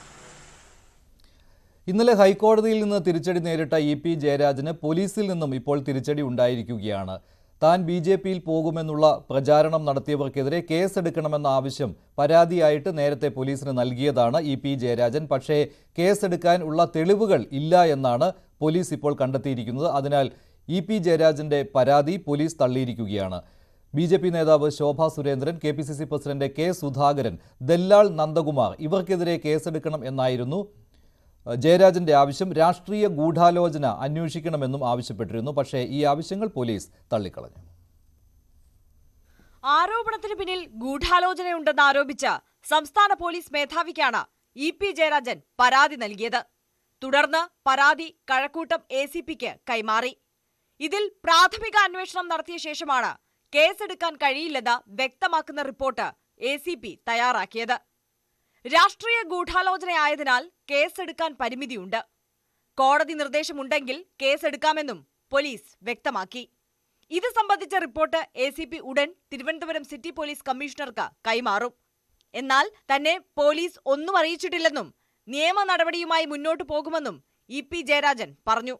Speaker 1: ഇന്നലെ ഹൈക്കോടതിയിൽ നിന്ന് തിരിച്ചടി നേരിട്ട EP ജയരാജന് പോലീസിൽ നിന്നും ഇപ്പോൾ തിരിച്ചടി ഉണ്ടായിരിക്കുകയാണ്. താൻ BJP-യിൽ പോകുമെന്നുള്ള പ്രചാരണം നടത്തിയവർക്കെതിരെ കേസെടുക്കണമെന്ന ആവശ്യം പരാതിയായിട്ട് നേരത്തെ പോലീസിന് നൽകിയതാണ് EP ജയരാജൻ. പക്ഷേ കേസെടുക്കാൻ ഉള്ള തെളിവുകൾ ഇല്ല എന്നാണ് പോലീസ് ഇപ്പോൾ കണ്ടെത്തിയിരിക്കുന്നത്. അതിനാൽ EP ജയരാജന്റെ പരാതി പോലീസ് തള്ളിയിരിക്കുകയാണ്. BJP നേതാവ് Shobha Surendran, KPCC president K Sudhakaran, ദല്ലാൾ നന്ദകുമാർ ഇവർക്കെതിരെ കേസെടുക്കണം എന്നായിരുന്നു ജയരാജന്റെ ആവശ്യം. രാഷ്ട്രീയ ഗൂഢാലോചന അന്വേഷിക്കണമെന്നും ആവശ്യപ്പെട്ടിരുന്നു. പക്ഷേ ഈ ആവശ്യങ്ങൾ പോലീസ് തള്ളിക്കളഞ്ഞു.
Speaker 17: ആരോപണത്തിന് പിന്നിൽ ഗൂഢാലോചനയുണ്ടെന്ന് ആരോപിച്ച് സംസ്ഥാന പോലീസ് മേധാവിക്കാണ് EP ജയരാജൻ പരാതി നൽകിയത്. തുടർന്ന് പരാതി കഴക്കൂട്ടം ACP-ക്ക് കൈമാറി. ഇതിൽ പ്രാഥമിക അന്വേഷണം നടത്തിയ ശേഷമാണ് കേസെടുക്കാൻ കഴിയില്ലെന്ന് വ്യക്തമാക്കുന്ന റിപ്പോർട്ട് ACP തയ്യാറാക്കിയത്. രാഷ്ട്രീയ ഗൂഢാലോചനയായതിനാൽ കേസെടുക്കാൻ പരിമിതിയുണ്ട്. കോടതി നിർദ്ദേശമുണ്ടെങ്കിൽ കേസെടുക്കാമെന്നും പോലീസ് വ്യക്തമാക്കി. ഇത് സംബന്ധിച്ച റിപ്പോർട്ട് ACP ഉടൻ തിരുവനന്തപുരം സിറ്റി പോലീസ് കമ്മീഷണർക്ക് കൈമാറും. എന്നാൽ തന്നെ പോലീസ് ഒന്നും അറിയിച്ചിട്ടില്ലെന്നും നിയമ നടപടിയുമായി മുന്നോട്ടു പോകുമെന്നും EP ജയരാജൻ പറഞ്ഞു.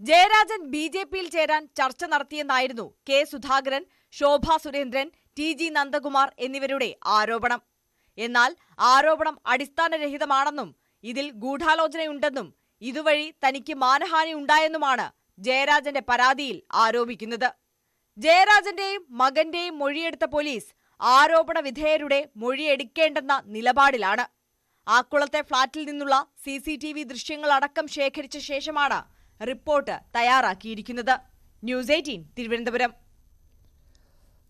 Speaker 17: ജയരാജൻ BJPയിൽ ചേരാൻ ചർച്ച നടത്തിയെന്നായിരുന്നു K. സുധാകരൻ, ശോഭ സുരേന്ദ്രൻ, TG നന്ദകുമാർ എന്നിവരുടെ ആരോപണം. എന്നാൽ ആരോപണം അടിസ്ഥാനരഹിതമാണെന്നും ഇതിൽ ഗൂഢാലോചനയുണ്ടെന്നും ഇതുവഴി തനിക്ക് മാനഹാനി ഉണ്ടായെന്നുമാണ് ജയരാജന്റെ പരാതിയിൽ ആരോപിക്കുന്നത്. ജയരാജന്റെയും മകന്റെയും മൊഴിയെടുത്ത പോലീസ് ആരോപണ വിധേയരുടെ മൊഴിയെടുക്കേണ്ടെന്ന നിലപാടിലാണ്. ആക്കുളത്തെ ഫ്ളാറ്റിൽ നിന്നുള്ള CCTV ദൃശ്യങ്ങളടക്കം ശേഖരിച്ച ശേഷമാണ് റിപ്പോർട്ട് തയ്യാറാക്കിയിരിക്കുന്നത്. ന്യൂസ് 18 തിരുവനന്തപുരം.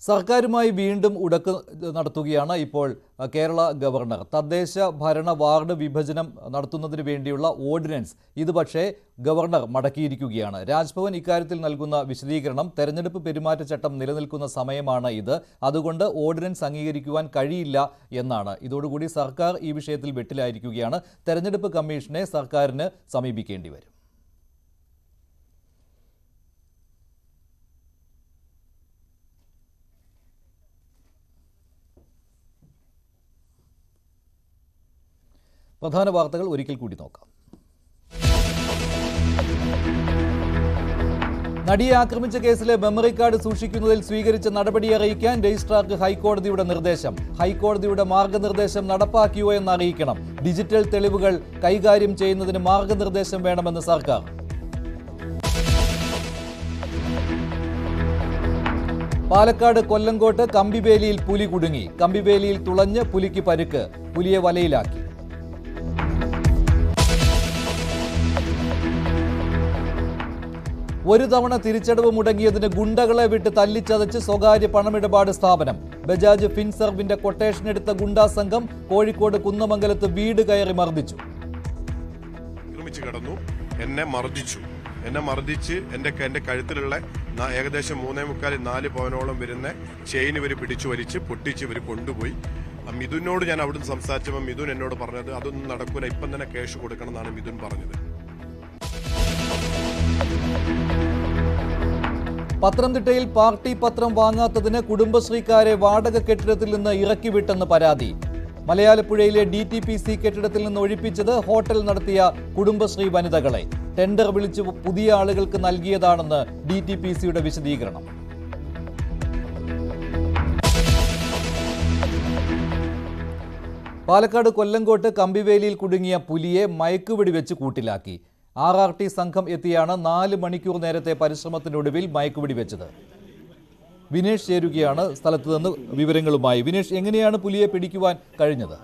Speaker 1: സർക്കാരുമായി വീണ്ടും ഉടക്ക് നടത്തുകയാണ് ഇപ്പോൾ കേരള ഗവർണർ. തദ്ദേശ ഭരണ വാർഡ് വിഭജനം നടത്തുന്നതിന് വേണ്ടിയുള്ള ഓർഡിനൻസ് ഇത് പക്ഷേ ഗവർണർ മടക്കിയിരിക്കുകയാണ്. രാജ്ഭവൻ ഇക്കാര്യത്തിൽ നൽകുന്ന വിശദീകരണം തെരഞ്ഞെടുപ്പ് പെരുമാറ്റച്ചട്ടം നിലനിൽക്കുന്ന സമയമാണ് ഇത്, അതുകൊണ്ട് ഓർഡിനൻസ് അംഗീകരിക്കുവാൻ കഴിയില്ല എന്നാണ്. ഇതോടുകൂടി സർക്കാർ ഈ വിഷയത്തിൽ വെട്ടിലായിരിക്കുകയാണ്. തെരഞ്ഞെടുപ്പ് കമ്മീഷനെ സർക്കാരിന് സമീപിക്കേണ്ടി വരും. പ്രധാന വാർത്തകൾ ഒരിക്കൽ കൂടി നോക്കാം. നടിയെ ആക്രമിച്ച കേസിലെ മെമ്മറി കാർഡ് സൂക്ഷിക്കുന്നതിൽ സ്വീകരിച്ച നടപടി അറിയിക്കാൻ രജിസ്ട്രാർക്ക് ഹൈക്കോടതിയുടെ നിർദ്ദേശം. ഹൈക്കോടതിയുടെ മാർഗനിർദ്ദേശം നടപ്പാക്കിയോ എന്ന് അറിയിക്കണം. ഡിജിറ്റൽ തെളിവുകൾ കൈകാര്യം ചെയ്യുന്നതിന് മാർഗനിർദ്ദേശം വേണമെന്ന് സർക്കാർ. പാലക്കാട് കൊല്ലങ്കോട്ട് കമ്പിവേലിയിൽ പുലി കുടുങ്ങി. കമ്പിവേലിയിൽ തുളഞ്ഞ് പുലിക്ക് പരുക്ക്. പുലിയെ വലയിലാക്കി. ഒരു തവണ തിരിച്ചടവ് മുടങ്ങിയതിന് ഗുണ്ടകളെ വിട്ട് തല്ലിച്ചതച്ച് സ്വകാര്യ പണമിടപാട് സ്ഥാപനം. ബജാജ് ഫിൻസർവിന്റെ കൊട്ടേഷൻ എടുത്ത ഗുണ്ടാ സംഘം കോഴിക്കോട് കുന്നമംഗലത്ത് വീട് കയറി മർദ്ദിച്ചു.
Speaker 18: കടന്നു എന്നെ മർദ്ദിച്ച് എന്റെ കഴുത്തിലുള്ള ഏകദേശം 3.25-4 പവനോളം വരുന്ന ചെയിൻ ഇവർ പിടിച്ചു വലിച്ച് പൊട്ടിച്ച് ഇവർ കൊണ്ടുപോയി. മിഥുനോട് ഞാൻ അവിടുന്ന് സംസാരിച്ചപ്പോൾ മിഥുൻ എന്നോട് പറഞ്ഞത് അതൊന്നും നടക്കൂല, ഇപ്പം തന്നെ ക്യാഷ് കൊടുക്കണം എന്നാണ് മിഥുൻ പറഞ്ഞത്.
Speaker 1: പത്തനംതിട്ടയിൽ പാർട്ടി പത്രം വാങ്ങാത്തതിന് കുടുംബശ്രീക്കാരെ വാടക കെട്ടിടത്തിൽ നിന്ന് ഇറക്കിവിട്ടെന്ന് പരാതി. മലയാലപ്പുഴയിലെ DTPC കെട്ടിടത്തിൽ നിന്ന് ഒഴിപ്പിച്ചത് ഹോട്ടൽ നടത്തിയ കുടുംബശ്രീ വനിതകളെ. ടെൻഡർ വിളിച്ച് പുതിയ ആളുകൾക്ക് നൽകിയതാണെന്ന് DTPCയുടെ വിശദീകരണം. പാലക്കാട് കൊല്ലങ്കോട്ട് കമ്പിവേലിയിൽ കുടുങ്ങിയ പുലിയെ മയക്കുവെടി വെച്ച് കൂട്ടിലാക്കി. RRT സംഘം എത്തിയാണ് 4 മണിക്കൂർ നേരത്തെ പരിശ്രമത്തിനൊടുവിൽ മയക്കുവെടി വെച്ചത്. വിനേഷ് ചേരുകയാണ് സ്ഥലത്ത് നിന്ന് വിവരങ്ങളുമായി. വിനേഷ്, എങ്ങനെയാണ് പുലിയെ പിടിക്കുവാൻ കഴിഞ്ഞത്?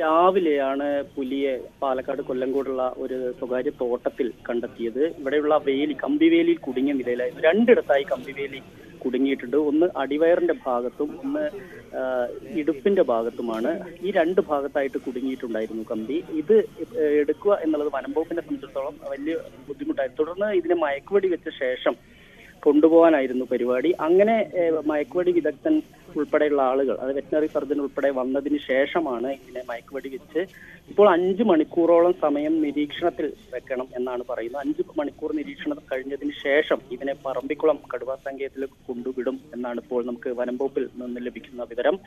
Speaker 19: രാവിലെയാണ് പുലിയെ പാലക്കാട് കൊല്ലങ്കോടുള്ള ഒരു സ്വകാര്യ തോട്ടത്തിൽ കണ്ടെത്തിയത്. ഇവിടെയുള്ള കമ്പിവേലിയിൽ കുടുങ്ങിയ നിലയിലായിരുന്നു. 2 ഇടത്തായി കമ്പിവേലി കുടുങ്ങിയിട്ടുണ്ട്. ഒന്ന് അടിവയറിന്റെ ഭാഗത്തും ഒന്ന് ഇടുപ്പിന്റെ ഭാഗത്തുമാണ്. ഈ 2 ഭാഗത്തായിട്ട് കുടുങ്ങിയിട്ടുണ്ടായിരുന്നു കമ്പി. ഇത് എടുക്കുക എന്നുള്ളത് വനംവകുപ്പിനെ സംബന്ധിച്ചിടത്തോളം വലിയ ബുദ്ധിമുട്ടായിരുന്നു. തുടർന്ന് ഇതിനെ മയക്കുവെടി വെച്ച ശേഷം കൊണ്ടുപോകാനായിരുന്നു പരിപാടി. അങ്ങനെ മയക്കുവെടി വിദഗ്ധൻ ഉൾപ്പെടെയുള്ള ആളുകൾ, അത് വെറ്റിനറി സർജൻ ഉൾപ്പെടെ വന്നതിന് ശേഷമാണ് ഇതിനെ മയക്കുവെടി വെച്ച് ഇപ്പോൾ 5 മണിക്കൂറോളം സമയം നിരീക്ഷണത്തിൽ വെക്കണം എന്നാണ് പറയുന്നത്. 5 മണിക്കൂർ നിരീക്ഷണം കഴിഞ്ഞതിന് ശേഷം ഇതിനെ പറമ്പിക്കുളം കടുവാ സങ്കേതത്തിലേക്ക് കൊണ്ടുവിടും എന്നാണ് ഇപ്പോൾ നമുക്ക് വനംവകുപ്പിൽ നിന്ന് ലഭിക്കുന്ന വിവരം.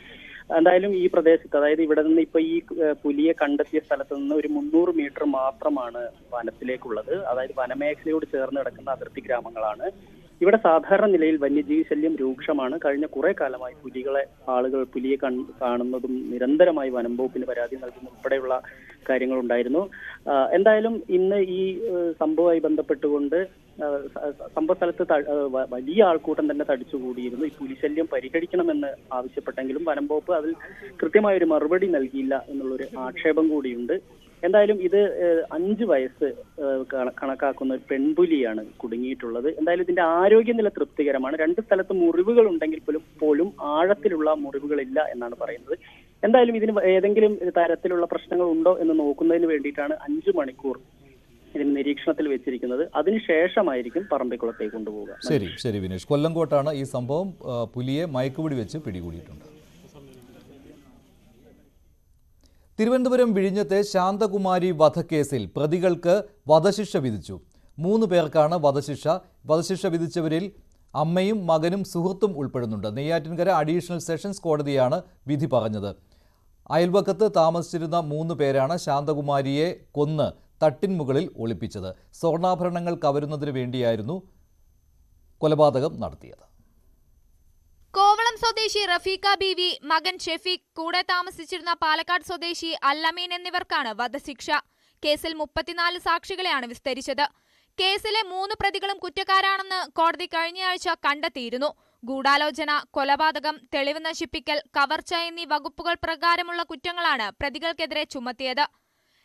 Speaker 19: എന്തായാലും ഈ പ്രദേശത്ത്, അതായത് ഇവിടെ നിന്ന് ഇപ്പൊ ഈ പുലിയെ കണ്ടെത്തിയ സ്ഥലത്ത് നിന്ന് ഒരു 300 മീറ്റർ മാത്രമാണ് വനത്തിലേക്കുള്ളത്. അതായത് വനമേഖലയോട് ചേർന്ന് കിടക്കുന്ന അതിർത്തി ഗ്രാമങ്ങളാണ്. ഇവിടെ സാധാരണ നിലയിൽ വന്യജീവി ശല്യം രൂക്ഷമാണ്. കഴിഞ്ഞ കുറെ കാലമായി പുലിയെ കാണുന്നതും നിരന്തരമായി വനംവകുപ്പിന് പരാതി നൽകുന്ന ഉൾപ്പെടെയുള്ള കാര്യങ്ങളുണ്ടായിരുന്നു. എന്തായാലും ഇന്ന് ഈ സംഭവവുമായി ബന്ധപ്പെട്ടുകൊണ്ട് സംഭവ സ്ഥലത്ത് വലിയ ആൾക്കൂട്ടം തന്നെ തടിച്ചുകൂടിയിരുന്നു. ഈ പുലിശല്യം പരിഹരിക്കണമെന്ന് ആവശ്യപ്പെട്ടെങ്കിലും വനംവകുപ്പ് അതിൽ കൃത്യമായ ഒരു മറുപടി നൽകിയില്ല എന്നുള്ളൊരു ആക്ഷേപം കൂടിയുണ്ട്. എന്തായാലും ഇത് 5 വയസ്സ് കണക്കാക്കുന്ന ഒരു പെൺപുലിയാണ് കുടുങ്ങിയിട്ടുള്ളത്. എന്തായാലും ഇതിന്റെ ആരോഗ്യനില തൃപ്തികരമാണ്. 2 സ്ഥലത്ത് മുറിവുകൾ ഉണ്ടെങ്കിൽ പോലും ആഴത്തിലുള്ള മുറിവുകളില്ല എന്നാണ് പറയുന്നത്. എന്തായാലും ഇതിന് ഏതെങ്കിലും തരത്തിലുള്ള പ്രശ്നങ്ങൾ ഉണ്ടോ എന്ന് നോക്കുന്നതിന് വേണ്ടിയിട്ടാണ് 5 മണിക്കൂർ ഇതിന് നിരീക്ഷണത്തിൽ വെച്ചിരിക്കുന്നത്. അതിനുശേഷമായിരിക്കും പറമ്പിക്കുളത്തേക്ക് കൊണ്ടുപോവുക.
Speaker 1: ശരി വിനേഷ്. കൊല്ലങ്കോട്ടാണ് ഈ സംഭവം. പുലിയെ മയക്കുപിടി വെച്ച് പിടികൂടിയിട്ടുണ്ട്. തിരുവനന്തപുരം വിഴിഞ്ഞത്തെ ശാന്തകുമാരി വധക്കേസിൽ പ്രതികൾക്ക് വധശിക്ഷ വിധിച്ചു. 3 പേർക്കാണ് വധശിക്ഷ വിധിച്ചവരിൽ അമ്മയും മകനും സുഹൃത്തും ഉൾപ്പെടുന്നുണ്ട്. നെയ്യാറ്റിൻകര അഡീഷണൽ സെഷൻസ് കോടതിയാണ് വിധി പറഞ്ഞത്. അയൽവക്കത്ത് താമസിച്ചിരുന്ന 3 പേരാണ് ശാന്തകുമാരിയെ കൊന്ന് തട്ടിൻ മുകളിൽ ഒളിപ്പിച്ചത്. സ്വർണ്ണാഭരണങ്ങൾ കവരുന്നതിന് വേണ്ടിയായിരുന്നു കൊലപാതകം നടത്തിയത്.
Speaker 8: കോവളം സ്വദേശി റഫീഖ ബീവി, മകൻ ഷെഫീഖ്, കൂടെ താമസിച്ചിരുന്ന പാലക്കാട് സ്വദേശി അല്ലമീൻ എന്നിവർക്കാണ് വധശിക്ഷ. കേസിൽ 34 സാക്ഷികളെയാണ് വിസ്തരിച്ചത്. കേസിലെ 3 പ്രതികളും കുറ്റക്കാരാണെന്ന് കോടതി കഴിഞ്ഞയാഴ്ച കണ്ടെത്തിയിരുന്നു. ഗൂഢാലോചന, കൊലപാതകം, തെളിവ് നശിപ്പിക്കൽ, കവർച്ച എന്നീ വകുപ്പുകൾ പ്രകാരമുള്ള കുറ്റങ്ങളാണ് പ്രതികൾക്കെതിരെ ചുമത്തിയത്.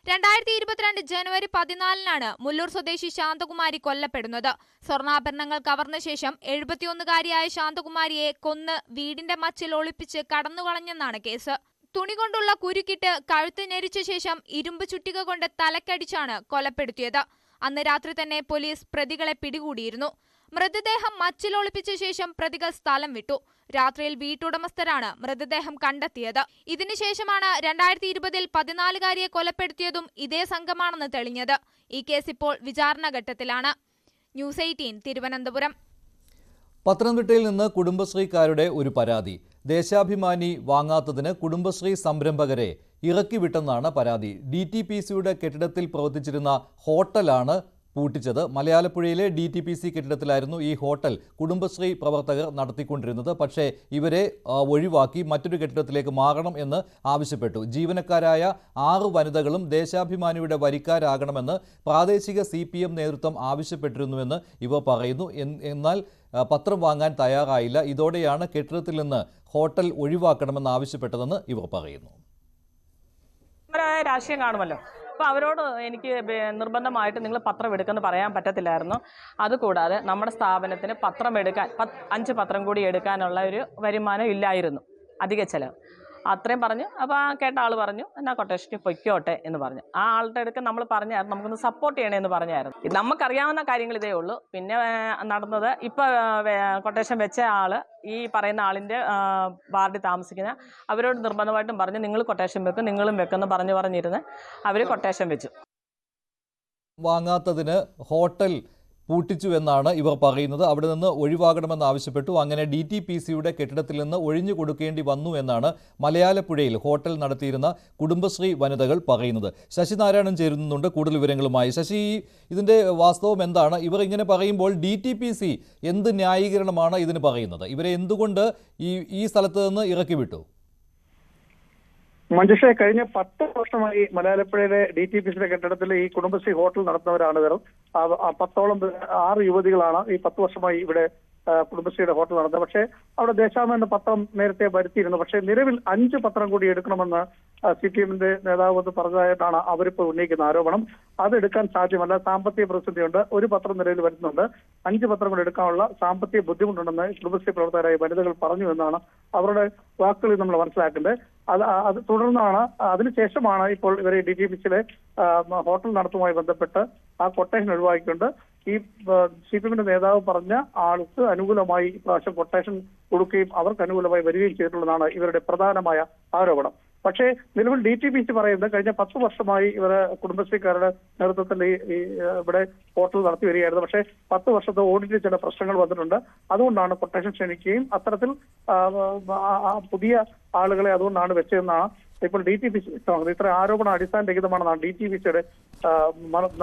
Speaker 8: 2022 ജനുവരി 14 മുല്ലൂർ സ്വദേശി ശാന്തകുമാരി കൊല്ലപ്പെടുന്നത്. സ്വർണ്ണാഭരണങ്ങൾ കവർന്ന ശേഷം 71-കാരിയായ ശാന്തകുമാരിയെ കൊന്ന് വീടിന്റെ മച്ചിൽ ഒളിപ്പിച്ച് കടന്നുകളഞ്ഞെന്നാണ് കേസ്. തുണി കൊണ്ടുള്ള കുരുക്കിട്ട് കഴുത്ത് ഞെരിച്ച ശേഷം ഇരുമ്പ് ചുറ്റിക കൊണ്ട് തലക്കടിച്ചാണ് കൊലപ്പെടുത്തിയത്. അന്ന് രാത്രി തന്നെ പോലീസ് പ്രതികളെ പിടികൂടിയിരുന്നു. മൃതദേഹം മച്ചിൽ ഒളിപ്പിച്ച ശേഷം പ്രതികൾ സ്ഥലം വിട്ടു. രാത്രിയിൽ വീട്ടുടമസ്ഥരാണ് മൃതദേഹം കണ്ടെത്തിയത്. ഇതിനുശേഷമാണ് 2020 14-കാരിയെ കൊലപ്പെടുത്തിയതും ഇതേ സംഘമാണെന്ന് തെളിഞ്ഞത്. ഈ കേസ് ഇപ്പോൾ വിചാരണ ഘട്ടത്തിലാണ്. ന്യൂസ് 18 തിരുവനന്തപുരം.
Speaker 1: പത്തനംതിട്ടയിൽ നിന്ന് കുടുംബശ്രീക്കാരുടെ ഒരു പരാതി. ദേശാഭിമാനി വാങ്ങാത്തതിന് കുടുംബശ്രീ സംരംഭകരെ ഇറക്കിവിട്ടെന്നാണ് പരാതി. DTPCയുടെ കെട്ടിടത്തിൽ പ്രവർത്തിച്ചിരുന്ന ഹോട്ടലാണ് പൂട്ടിച്ചത്. മലയാലപ്പുഴയിലെ DTPC കെട്ടിടത്തിലായിരുന്നു ഈ ഹോട്ടൽ കുടുംബശ്രീ പ്രവർത്തകർ നടത്തിക്കൊണ്ടിരുന്നത്. പക്ഷേ ഇവരെ ഒഴിവാക്കി മറ്റൊരു കെട്ടിടത്തിലേക്ക് മാറണം എന്ന് ആവശ്യപ്പെട്ടു. ജീവനക്കാരായ 6 വനിതകളും ദേശാഭിമാനിയുടെ വരിക്കാരാകണമെന്ന് പ്രാദേശിക CPM നേതൃത്വം ആവശ്യപ്പെട്ടിരുന്നുവെന്ന് ഇവർ പറയുന്നു. എന്നാൽ പത്രം വാങ്ങാൻ തയ്യാറായില്ല. ഇതോടെയാണ് കെട്ടിടത്തിൽ നിന്ന് ഹോട്ടൽ ഒഴിവാക്കണമെന്ന് ആവശ്യപ്പെട്ടതെന്ന് ഇവർ പറയുന്നു.
Speaker 20: രാഷ്ട്രീയം കാണുമല്ലോ, അപ്പോൾ അവരോട് എനിക്ക് നിർബന്ധമായിട്ട് നിങ്ങൾ പത്രം എടുക്കുമെന്ന് പറയാൻ പറ്റത്തില്ലായിരുന്നു. അതുകൂടാതെ നമ്മുടെ സ്ഥാപനത്തിന് പത്രം എടുക്കാൻ 5 പത്രം കൂടി എടുക്കാനുള്ള ഒരു വരുമാനം ഇല്ലായിരുന്നു, അധിക ചെലവ്. അത്രയും പറഞ്ഞു. അപ്പോൾ ആ കേട്ട ആൾ പറഞ്ഞു എന്നാൽ കൊട്ടേഷന് പൊയ്ക്കോട്ടെ എന്ന് പറഞ്ഞു. ആ ആളുടെ അടുത്ത് നമ്മൾ പറഞ്ഞായിരുന്നു നമുക്കൊന്ന് സപ്പോർട്ട് ചെയ്യണമെന്ന് പറഞ്ഞായിരുന്നു. നമുക്കറിയാവുന്ന കാര്യങ്ങൾ ഇതേ ഉള്ളൂ. പിന്നെ നടന്നത് ഇപ്പോൾ കൊട്ടേഷൻ വെച്ച ആൾ ഈ പറയുന്ന ആളിൻ്റെ വാർഡിൽ താമസിക്കുന്ന അവരോട് നിർബന്ധമായിട്ടും പറഞ്ഞു നിങ്ങൾ കൊട്ടേഷൻ വെക്കും, നിങ്ങളും വെക്കുമെന്ന് പറഞ്ഞിരുന്ന് അവർ കൊട്ടേഷൻ വെച്ചു.
Speaker 1: വാങ്ങാത്തതിന് ഹോട്ടൽ പൂട്ടിച്ചു എന്നാണ് ഇവർ പറയുന്നത്. അവിടെ നിന്ന് ഒഴിവാകണമെന്ന് ആവശ്യപ്പെട്ടു. അങ്ങനെ DTPCയുടെ കെട്ടിടത്തിൽ നിന്ന് ഒഴിഞ്ഞു കൊടുക്കേണ്ടി വന്നു എന്നാണ് മലയാലപ്പുഴയിൽ ഹോട്ടൽ നടത്തിയിരുന്ന കുടുംബശ്രീ വനിതകൾ പറയുന്നത്. ശശിനാരായണൻ ചേരുന്നുണ്ട് കൂടുതൽ വിവരങ്ങളുമായി. ശശി, ഇതിൻ്റെ വാസ്തവം എന്താണ്? ഇവർ ഇങ്ങനെ പറയുമ്പോൾ DTPC എന്ത് ന്യായീകരണമാണ് ഇതിന് പറയുന്നത്? ഇവരെ എന്തുകൊണ്ട് ഈ സ്ഥലത്ത് നിന്ന് ഇറക്കി വിട്ടു?
Speaker 21: മഞ്ജുഷ, കഴിഞ്ഞ 10 വർഷമായി മലയാലപ്പുഴയിലെ DTPCയുടെ കെട്ടിടത്തിൽ ഈ കുടുംബശ്രീ ഹോട്ടൽ നടത്തുന്നവരാണ് ഇവർ. 10ഓളം 6 യുവതികളാണ് ഈ 10 വർഷമായി ഇവിടെ കുടുംബശ്രീയുടെ ഹോട്ടൽ നടത്തുന്നത്. പക്ഷേ അവിടെ ദേശാഭിമാനി പത്രം നേരത്തെ വരുത്തിയിരുന്നു. പക്ഷേ നിലവിൽ 5 പത്രം കൂടി എടുക്കണമെന്ന് CPMന്റെ നേതാവ് എന്ന് പറഞ്ഞതായിട്ടാണ് അവരിപ്പോൾ ഉന്നയിക്കുന്ന ആരോപണം. അതെടുക്കാൻ സാധ്യമല്ല, സാമ്പത്തിക പ്രതിസന്ധിയുണ്ട്. ഒരു പത്രം നിലവിൽ വരുന്നുണ്ട്. 5 പത്രം കൂടി എടുക്കാനുള്ള സാമ്പത്തിക ബുദ്ധിമുട്ടുണ്ടെന്ന് കുടുംബശ്രീ പ്രവർത്തകരായ വനിതകൾ പറഞ്ഞു എന്നാണ് അവരുടെ വാക്കുകളിൽ നമ്മൾ മനസ്സിലാക്കേണ്ടത്. അത് തുടർന്നാണ് അതിനുശേഷമാണ് ഇപ്പോൾ ഇവരെ DTPCയിലെ ഹോട്ടൽ നടത്തുമായി ബന്ധപ്പെട്ട് ആ കൊട്ടേഷൻ ഒഴിവാക്കിക്കൊണ്ട് ഈ CPMന്റെ നേതാവ് പറഞ്ഞ ആൾക്ക് അനുകൂലമായി ഇപ്രാവശ്യം കൊട്ടേഷൻ കൊടുക്കുകയും അവർക്ക് അനുകൂലമായി വരികയും ചെയ്തിട്ടുള്ളതാണ് ഇവരുടെ പ്രധാനമായ ആരോപണം. പക്ഷേ നിലവിൽ DTPC പറയുന്നത് കഴിഞ്ഞ 10 വർഷമായി ഇവർ കുടുംബശ്രീക്കാരുടെ നേതൃത്വത്തിൽ ഈ ഇവിടെ ഹോട്ടൽ നടത്തി വരികയായിരുന്നു. പക്ഷേ 10 വർഷത്തെ ഓഡിറ്റിൽ ചില പ്രശ്നങ്ങൾ വന്നിട്ടുണ്ട്. അതുകൊണ്ടാണ് കൊട്ടേഷൻ ക്ഷണിക്കുകയും അത്തരത്തിൽ പുതിയ ആളുകളെ അതുകൊണ്ടാണ് വെച്ചതെന്നാണ് ഇപ്പോൾ DTPC ഇത്ര ആരോപണം അടിസ്ഥാനരഹിതമാണെന്നാണ് DTPCയുടെ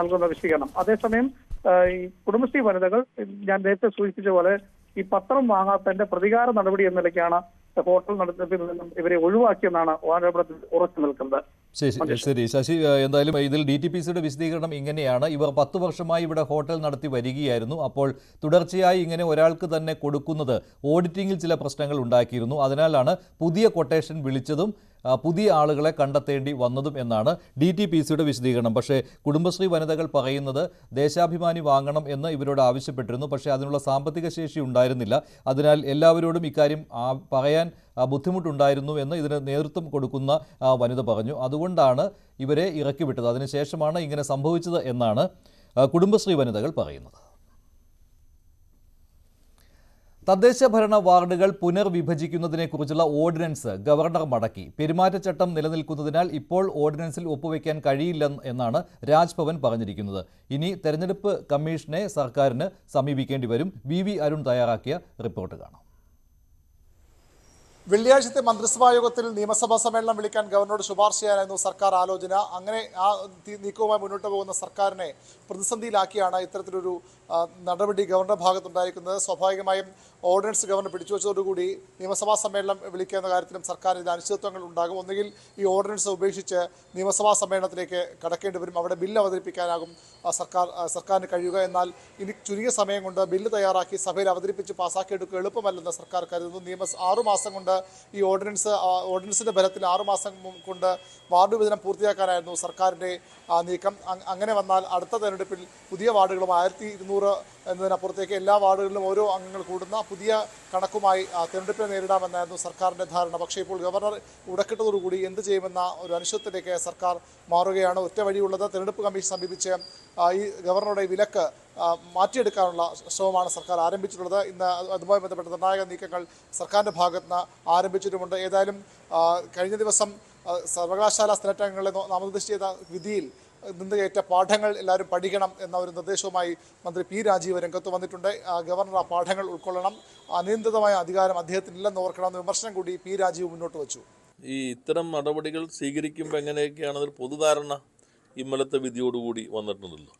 Speaker 21: നൽകുന്ന വിശദീകരണം. അതേസമയം ഈ കുടുംബശ്രീ വനിതകൾ ഞാൻ നേരത്തെ സൂചിപ്പിച്ച പോലെ ഈ പത്രം വാങ്ങാത്തതിന്റെ പ്രതികാര നടപടി എന്ന നിലയ്ക്കാണ് ഹോട്ടൽ നടത്തിപ്പിൽ നിന്നും ഇവരെ ഒഴിവാക്കിയെന്നാണ് ആരോപണത്തിൽ ഉറച്ചു നിൽക്കുന്നത്.
Speaker 1: ശരി ശശി, എന്തായാലും ഇതിൽ DTPCയുടെ വിശദീകരണം ഇങ്ങനെയാണ്. ഇവർ 10 വർഷമായി ഇവിടെ ഹോട്ടൽ നടത്തി വരികയായിരുന്നു. അപ്പോൾ തുടർച്ചയായി ഇങ്ങനെ ഒരാൾക്ക് തന്നെ കൊടുക്കുന്നത് ഓഡിറ്റിംഗിൽ ചില പ്രശ്നങ്ങൾ ഉണ്ടാക്കിയിരുന്നു. അതിനാലാണ് പുതിയ കൊട്ടേഷൻ വിളിച്ചതും പുതിയ ആളുകളെ കണ്ടെത്തേണ്ടി വന്നതും എന്നാണ് DTPCയുടെ വിശദീകരണം. പക്ഷേ കുടുംബശ്രീ വനിതകൾ പറയുന്നത് ദേശാഭിമാനി വാങ്ങണം എന്ന് ഇവരോട് ആവശ്യപ്പെട്ടിരുന്നു. പക്ഷേ അതിനുള്ള സാമ്പത്തിക ശേഷി ഉണ്ടായിരുന്നില്ല. അതിനാൽ എല്ലാവരോടും ഇക്കാര്യം പറയാൻ ബുദ്ധിമുട്ടുണ്ടായിരുന്നു എന്ന് ഇതിന് നേതൃത്വം കൊടുക്കുന്ന വനിത പറഞ്ഞു. അതുകൊണ്ടാണ് ഇവരെ ഇറക്കിവിട്ടത്. അതിനുശേഷമാണ് ഇങ്ങനെ സംഭവിച്ചത് എന്നാണ് കുടുംബശ്രീ വനിതകൾ പറയുന്നത്. തദ്ദേശ ഭരണ വാർഡുകൾ പുനർവിഭജിക്കുന്നതിനെക്കുറിച്ചുള്ള ഓർഡിനൻസ് ഗവർണർ മടക്കി. പെരുമാറ്റച്ചട്ടം നിലനിൽക്കുന്നതിനാൽ ഇപ്പോൾ ഓർഡിനൻസിൽ ഒപ്പുവെക്കാൻ കഴിയില്ല എന്നാണ് രാജ്ഭവൻ പറഞ്ഞിരിക്കുന്നത്. ഇനി തെരഞ്ഞെടുപ്പ് കമ്മീഷനെ സർക്കാരിന് സമീപിക്കേണ്ടി വരും. വി അരുൺ തയ്യാറാക്കിയ റിപ്പോർട്ട് കാണാം.
Speaker 2: വെള്ളിയാഴ്ചത്തെ മന്ത്രിസഭാ യോഗത്തിൽ നിയമസഭാ സമ്മേളനം വിളിക്കാൻ ഗവർണറോട് ശുപാർശ ചെയ്യാനായിരുന്നു സർക്കാർ ആലോചന. അങ്ങനെ ആ നീക്കവുമായി മുന്നോട്ട് പോകുന്ന സർക്കാരിനെ പ്രതിസന്ധിയിലാക്കിയാണ് ഇത്തരത്തിലൊരു നടപടി ഗവർണറുടെ ഭാഗത്തുണ്ടായിരിക്കുന്നത്. സ്വാഭാവികമായും ഓർഡിനൻസ് ഗവർണർ പിടിച്ചുവച്ചതോടുകൂടി നിയമസഭാ സമ്മേളനം വിളിക്കുന്ന കാര്യത്തിലും സർക്കാരിന് അനിശ്ചിതത്വങ്ങൾ ഉണ്ടാകും. ഒന്നുകിൽ ഈ ഓർഡിനൻസ് ഉപേക്ഷിച്ച് നിയമസഭാ സമ്മേളനത്തിലേക്ക് കടക്കേണ്ടി വരും. അവിടെ ബില്ല് അവതരിപ്പിക്കാനാകും സർക്കാരിന് കഴിയുക. എന്നാൽ ഇനി ചുരുങ്ങിയ സമയം കൊണ്ട് ബില്ല് തയ്യാറാക്കി സഭയിൽ അവതരിപ്പിച്ച് പാസ്സാക്കിയെടുക്കുക എളുപ്പമല്ലെന്ന് സർക്കാർ കരുതുന്നു. 6 മാസം കൊണ്ട് ഈ ഓർഡിനൻസിന്റെ ബലത്തിൽ 6 മാസം കൊണ്ട് വാർഡ് വിഭജനം പൂർത്തിയാക്കാനായിരുന്നു സർക്കാരിന്റെ നീക്കം. അങ്ങനെ വന്നാൽ അടുത്ത തെരഞ്ഞെടുപ്പിൽ പുതിയ വാർഡുകളും 1200 എന്നതിനപ്പുറത്തേക്ക് എല്ലാ വാർഡുകളിലും ഓരോ അംഗങ്ങൾ കൂടുന്ന പുതിയ കണക്കുമായി തെരഞ്ഞെടുപ്പിനെ നേരിടാമെന്നായിരുന്നു സർക്കാരിന്റെ ധാരണ. പക്ഷേ ഇപ്പോൾ ഗവർണർ ഉടക്കിട്ടതോടുകൂടി എന്ത് ചെയ്യുമെന്ന ഒരു അനിശ്ചിതത്വത്തിലേക്ക് സർക്കാർ മാറുകയാണ്. ഒറ്റ വഴിയുള്ളത് തെരഞ്ഞെടുപ്പ് കമ്മീഷൻ സമീപിച്ച് ഈ ഗവർണറുടെ വിലക്ക് മാറ്റിയെടുക്കാനുള്ള ശ്രമമാണ് സർക്കാർ ആരംഭിച്ചിട്ടുള്ളത്. ഇന്ന് അതുമായി ബന്ധപ്പെട്ട നിർണായക നീക്കങ്ങൾ സർക്കാരിൻ്റെ ഭാഗത്തുനിന്ന് ആരംഭിച്ചിട്ടുമുണ്ട്. ഏതായാലും കഴിഞ്ഞ ദിവസം സർവകലാശാല സെനറ്റ് അംഗങ്ങളെ നാമനിർദ്ദേശം ചെയ്ത വിധിയിൽ നിന്നുകയറ്റ പാഠങ്ങൾ എല്ലാവരും പഠിക്കണം എന്ന ഒരു നിർദ്ദേശവുമായി മന്ത്രി പി രാജീവ് രംഗത്ത് വന്നിട്ടുണ്ട്. ഗവർണർ ആ പാഠങ്ങൾ ഉൾക്കൊള്ളണം, അനിയന്ത്രിതമായ അധികാരം അദ്ദേഹത്തിനില്ലെന്ന് ഓർക്കണമെന്ന വിമർശനം കൂടി പി രാജീവ് മുന്നോട്ട് വച്ചു.
Speaker 7: ഈ ഇത്തരം നടപടികൾ സ്വീകരിക്കുമ്പോൾ എങ്ങനെയൊക്കെയാണെന്നൊരു പൊതുധാരണ ഇന്നലത്തെ വിധിയോടുകൂടി വന്നിട്ടുണ്ടല്ലോ.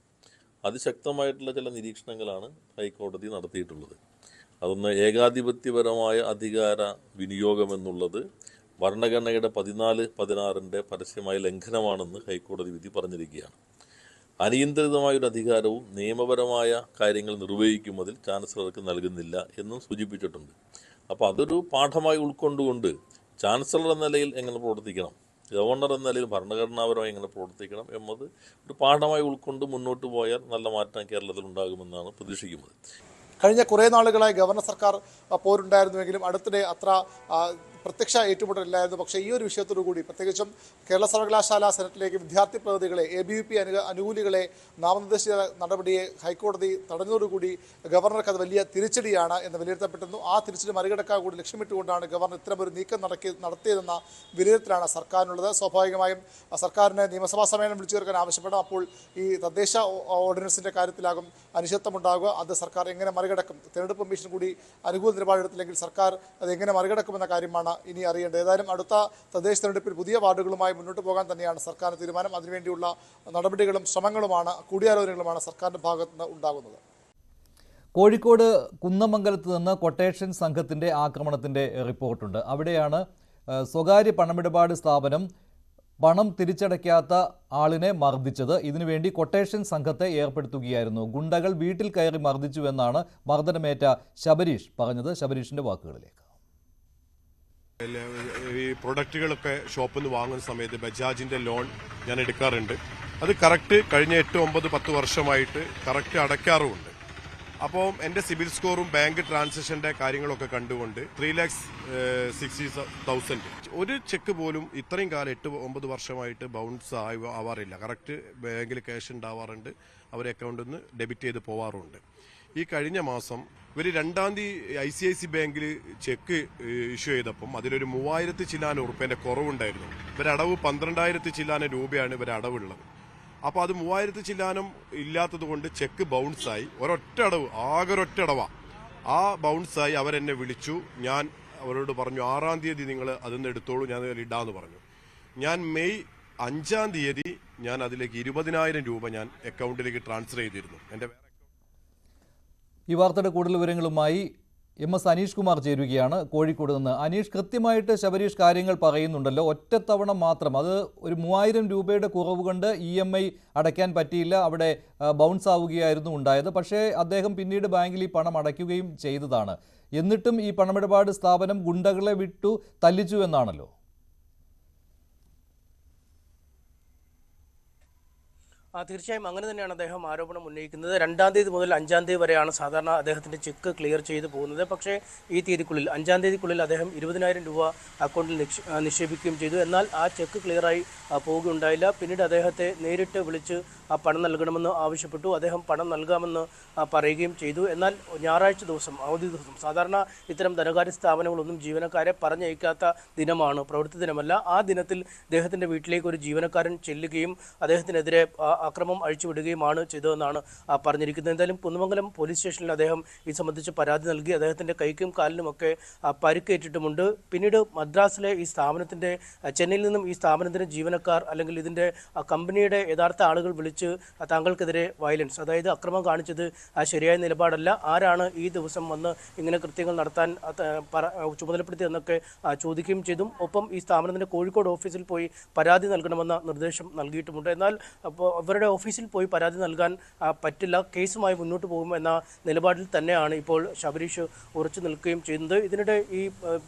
Speaker 7: അതിശക്തമായിട്ടുള്ള ചില നിരീക്ഷണങ്ങളാണ് ഹൈക്കോടതി നടത്തിയിട്ടുള്ളത്. അതൊന്ന് ഏകാധിപത്യപരമായ അധികാര വിനിയോഗം എന്നുള്ളത് ഭരണഘടനയുടെ 14-16 പരസ്യമായ ലംഘനമാണെന്ന് ഹൈക്കോടതി വിധി പറഞ്ഞിരിക്കുകയാണ്. അനിയന്ത്രിതമായൊരു അധികാരവും നിയമപരമായ കാര്യങ്ങൾ നിർവഹിക്കുന്നതിൽ ചാൻസലർക്ക് നൽകുന്നില്ല എന്നും സൂചിപ്പിച്ചിട്ടുണ്ട്. അപ്പോൾ അതൊരു പാഠമായി ഉൾക്കൊണ്ടുകൊണ്ട് ചാൻസലർ എന്ന നിലയിൽ എങ്ങനെ പ്രവർത്തിക്കണം, ഗവർണർ എന്ന നിലയിൽ ഭരണഘടനാപരമായി എങ്ങനെ പ്രവർത്തിക്കണം എന്നത് ഒരു പാഠമായി ഉൾക്കൊണ്ട് മുന്നോട്ട് പോയാൽ നല്ല മാറ്റം കേരളത്തിൽ ഉണ്ടാകുമെന്നാണ് പ്രതീക്ഷിക്കുന്നത്.
Speaker 2: കഴിഞ്ഞ കുറേ നാളുകളായി ഗവർണർ സർക്കാർ പോരുണ്ടായിരുന്നുവെങ്കിലും അടുത്തിടെ അത്ര പ്രത്യക്ഷ ഏറ്റുമുട്ടലില്ലായിരുന്നു. പക്ഷേ ഈ ഒരു വിഷയത്തോടു കൂടി പ്രത്യേകിച്ചും കേരള സർവകലാശാല സെനറ്റിലേക്ക് വിദ്യാർത്ഥി പ്രതിനിധികളെ ABVP അനുകൂലികളെ നാമനിർദ്ദേശിച്ച നടപടിയെ ഹൈക്കോടതി തടഞ്ഞതോടുകൂടി ഗവർണർക്ക് അത് വലിയ തിരിച്ചടിയാണ് എന്ന് വിലയിരുത്തപ്പെട്ടിരുന്നു. ആ തിരിച്ചടി മറികടക്കാൻ കൂടി ലക്ഷ്യമിട്ടുകൊണ്ടാണ് ഗവർണർ ഇത്തരമൊരു നീക്കം നടത്തിയതെന്ന വിലയിരുത്തലാണ് സർക്കാരിനുള്ളത്. സ്വാഭാവികമായും സർക്കാരിന് നിയമസഭാ സമ്മേളനം വിളിച്ചു ചേർക്കാൻ ആവശ്യപ്പെടും. അപ്പോൾ ഈ തദ്ദേശ ഓർഡിനൻസിൻ്റെ കാര്യത്തിലാകും അനിശ്ചിതത്വമുണ്ടാകുക. അത് സർക്കാർ എങ്ങനെ മറികടക്കും, തെരഞ്ഞെടുപ്പ് കമ്മീഷൻ കൂടി അനുകൂല നിലപാടെടുത്തില്ലെങ്കിൽ സർക്കാർ അത് എങ്ങനെ മറികടക്കുമെന്ന കാര്യമാണ് ഇനി അറിയേണ്ടത്. ഏതായാലും അടുത്ത തദ്ദേശ തെരഞ്ഞെടുപ്പിൽ പുതിയ വാർഡുകളുമായി മുന്നോട്ട് പോകാൻ തന്നെയാണ് സർക്കാരിന്റെ തീരുമാനം. അതിനുവേണ്ടിയുള്ള നടപടികളും ശ്രമങ്ങളുമാണ് കൂടിയാലോചനകളുമാണ് സർക്കാരിന്റെ ഭാഗത്തുനിന്ന് ഉണ്ടാകുന്നത്.
Speaker 1: കോഴിക്കോട് കുന്നമംഗലത്ത് നിന്ന് കൊട്ടേഷൻ സംഘത്തിന്റെ ആക്രമണത്തിന്റെ റിപ്പോർട്ടുണ്ട്. അവിടെയാണ് സ്വകാര്യ പണമിടപാട് സ്ഥാപനം പണം തിരിച്ചടയ്ക്കാത്ത ആളിനെ മർദ്ദിച്ചത്. ഇതിനുവേണ്ടി കൊട്ടേഷൻ സംഘത്തെ ഏർപ്പെടുത്തുകയായിരുന്നു. ഗുണ്ടകൾ വീട്ടിൽ കയറി മർദ്ദിച്ചുവെന്നാണ് മർദ്ദനമേറ്റ ശബരീഷ് പറഞ്ഞത്. ശബരീഷിന്റെ വാക്കുകളിലേക്ക്.
Speaker 18: ഈ പ്രൊഡക്റ്റുകളൊക്കെ ഷോപ്പിൽ നിന്ന് വാങ്ങുന്ന സമയത്ത് ബജാജിന്റെ ലോൺ ഞാൻ എടുക്കാറുണ്ട്. അത് കറക്റ്റ് കഴിഞ്ഞ 8, 9, 10 വർഷമായിട്ട് കറക്റ്റ് അടയ്ക്കാറുമുണ്ട്. അപ്പോൾ എൻ്റെ സിബിൽ സ്കോറും ബാങ്ക് ട്രാൻസാക്ഷൻ്റെ കാര്യങ്ങളൊക്കെ കണ്ടുകൊണ്ട് 3,60,000 ഒരു ചെക്ക് പോലും ഇത്രയും കാലം 8-9 വർഷമായിട്ട് ബൗൺസ് ആവാറില്ല. കറക്റ്റ് ബാങ്കിൽ ക്യാഷ് ഉണ്ടാവാറുണ്ട്, അവരെ അക്കൗണ്ടിൽ നിന്ന് ഡെബിറ്റ് ചെയ്ത് പോവാറുണ്ട്. ഈ കഴിഞ്ഞ മാസം ഇവർ 2-ാം തീയതി ICIC ബാങ്കിൽ ചെക്ക് ഇഷ്യൂ ചെയ്തപ്പം അതിലൊരു 3000 ചില്ലാനം ഉറുപ്പ്യൻ്റെ കുറവുണ്ടായിരുന്നു. ഇവരടവ് 12,000 ചില്ലാനം രൂപയാണ് ഇവർ അടവുള്ളത്. അപ്പോൾ അത് 3000 ചില്ലാനം ഇല്ലാത്തത് കൊണ്ട് ചെക്ക് ബൗൺസായി. ആകെ ഒരൊറ്റ അടവാ. ആ ബൗൺസായി അവരെന്നെ വിളിച്ചു. ഞാൻ അവരോട് പറഞ്ഞു 6-ാം തീയതി നിങ്ങൾ അതൊന്ന് എടുത്തോളൂ, ഞാൻ ഇടാന്ന് പറഞ്ഞു. ഞാൻ മെയ് 5-ാം തീയതി ഞാൻ അതിലേക്ക് 20,000 രൂപ ഞാൻ അക്കൗണ്ടിലേക്ക് ട്രാൻസ്ഫർ ചെയ്തിരുന്നു. എൻ്റെ
Speaker 1: ഈ വാർത്തയുടെ കൂടുതൽ വിവരങ്ങളുമായി MS അനീഷ് കുമാർ ചേരുകയാണ് കോഴിക്കോട് നിന്ന്. അനീഷ്, കൃത്യമായിട്ട് ശബരീഷ് കാര്യങ്ങൾ പറയുന്നുണ്ടല്ലോ. ഒറ്റത്തവണ മാത്രം അത് ഒരു 3000 രൂപയുടെ കുറവ് കൊണ്ട് EMI അടയ്ക്കാൻ പറ്റിയില്ല, അവിടെ ബൗൺസ് ആവുകയായിരുന്നു ഉണ്ടായത്. പക്ഷേ അദ്ദേഹം പിന്നീട് ബാങ്കിൽ ഈ പണം അടയ്ക്കുകയും ചെയ്തതാണ്. എന്നിട്ടും ഈ പണമിടപാട് സ്ഥാപനം ഗുണ്ടകളെ വിട്ടു തല്ലിച്ചു എന്നാണല്ലോ.
Speaker 3: തീർച്ചയായും അങ്ങനെ തന്നെയാണ് അദ്ദേഹം ആരോപണം ഉന്നയിക്കുന്നത്. 2-ാം തീയതി മുതൽ 5-ാം തീയതി വരെയാണ് സാധാരണ അദ്ദേഹത്തിൻ്റെ ചെക്ക് ക്ലിയർ ചെയ്ത് പോകുന്നത്. പക്ഷേ ഈ തീയതിക്കുള്ളിൽ 5-ാം തീയതിക്കുള്ളിൽ അദ്ദേഹം 20,000 രൂപ അക്കൗണ്ടിൽ നിക്ഷേപിക്കുകയും ചെയ്തു. എന്നാൽ ആ ചെക്ക് ക്ലിയറായി പോവുകയുണ്ടായില്ല. പിന്നീട് അദ്ദേഹത്തെ നേരിട്ട് വിളിച്ച് പണം നൽകണമെന്ന് ആവശ്യപ്പെട്ടു. അദ്ദേഹം പണം നൽകാമെന്ന് പറയുകയും ചെയ്തു. എന്നാൽ ഞായറാഴ്ച ദിവസം, അവധി ദിവസം, സാധാരണ ഇത്തരം ധനകാര്യ സ്ഥാപനങ്ങളൊന്നും ജീവനക്കാരെ പറഞ്ഞയക്കാത്ത ദിനമാണ്, പ്രവൃത്തി ദിനമല്ല. ആ ദിനത്തിൽ അദ്ദേഹത്തിൻ്റെ വീട്ടിലേക്ക് ഒരു ജീവനക്കാരൻ ചെല്ലുകയും അദ്ദേഹത്തിനെതിരെ അക്രമം അഴിച്ചുവിടുകയുമാണ് ചെയ്തതെന്നാണ് പറഞ്ഞിരിക്കുന്നത്. എന്തായാലും കുന്നമംഗലം പോലീസ് സ്റ്റേഷനിൽ അദ്ദേഹം ഇത് സംബന്ധിച്ച് പരാതി നൽകി. അദ്ദേഹത്തിൻ്റെ കൈക്കും കാലിനുമൊക്കെ പരിക്കേറ്റിട്ടുമുണ്ട്. പിന്നീട് മദ്രാസിലെ ഈ സ്ഥാപനത്തിൻ്റെ, ചെന്നൈയിൽ നിന്നും ഈ സ്ഥാപനത്തിൻ്റെ ജീവനക്കാർ അല്ലെങ്കിൽ ഇതിൻ്റെ കമ്പനിയുടെ യഥാർത്ഥ ആളുകൾ വിളിച്ച് താങ്കൾക്കെതിരെ വയലൻസ്, അതായത് അക്രമം കാണിച്ചത് ശരിയായ നിലപാടല്ല, ആരാണ് ഈ ദിവസം വന്ന് ഇങ്ങനെ കൃത്യങ്ങൾ നടത്താൻ ചുമതലപ്പെടുത്തിയെന്നൊക്കെ ചോദിക്കുകയും ചെയ്തു. ഒപ്പം ഈ സ്ഥാപനത്തിൻ്റെ കോഴിക്കോട് ഓഫീസിൽ പോയി പരാതി നൽകണമെന്ന നിർദ്ദേശം നൽകിയിട്ടുമുണ്ട്. എന്നാൽ അവരുടെ ഓഫീസിൽ പോയി പരാതി നൽകാൻ പറ്റില്ല, കേസുമായി മുന്നോട്ട് പോകുമെന്ന നിലപാടിൽ തന്നെയാണ് ഇപ്പോൾ ശബരീഷ് ഉറച്ചു നിൽക്കുകയും ചെയ്യുന്നത്. ഇതിനിടെ ഈ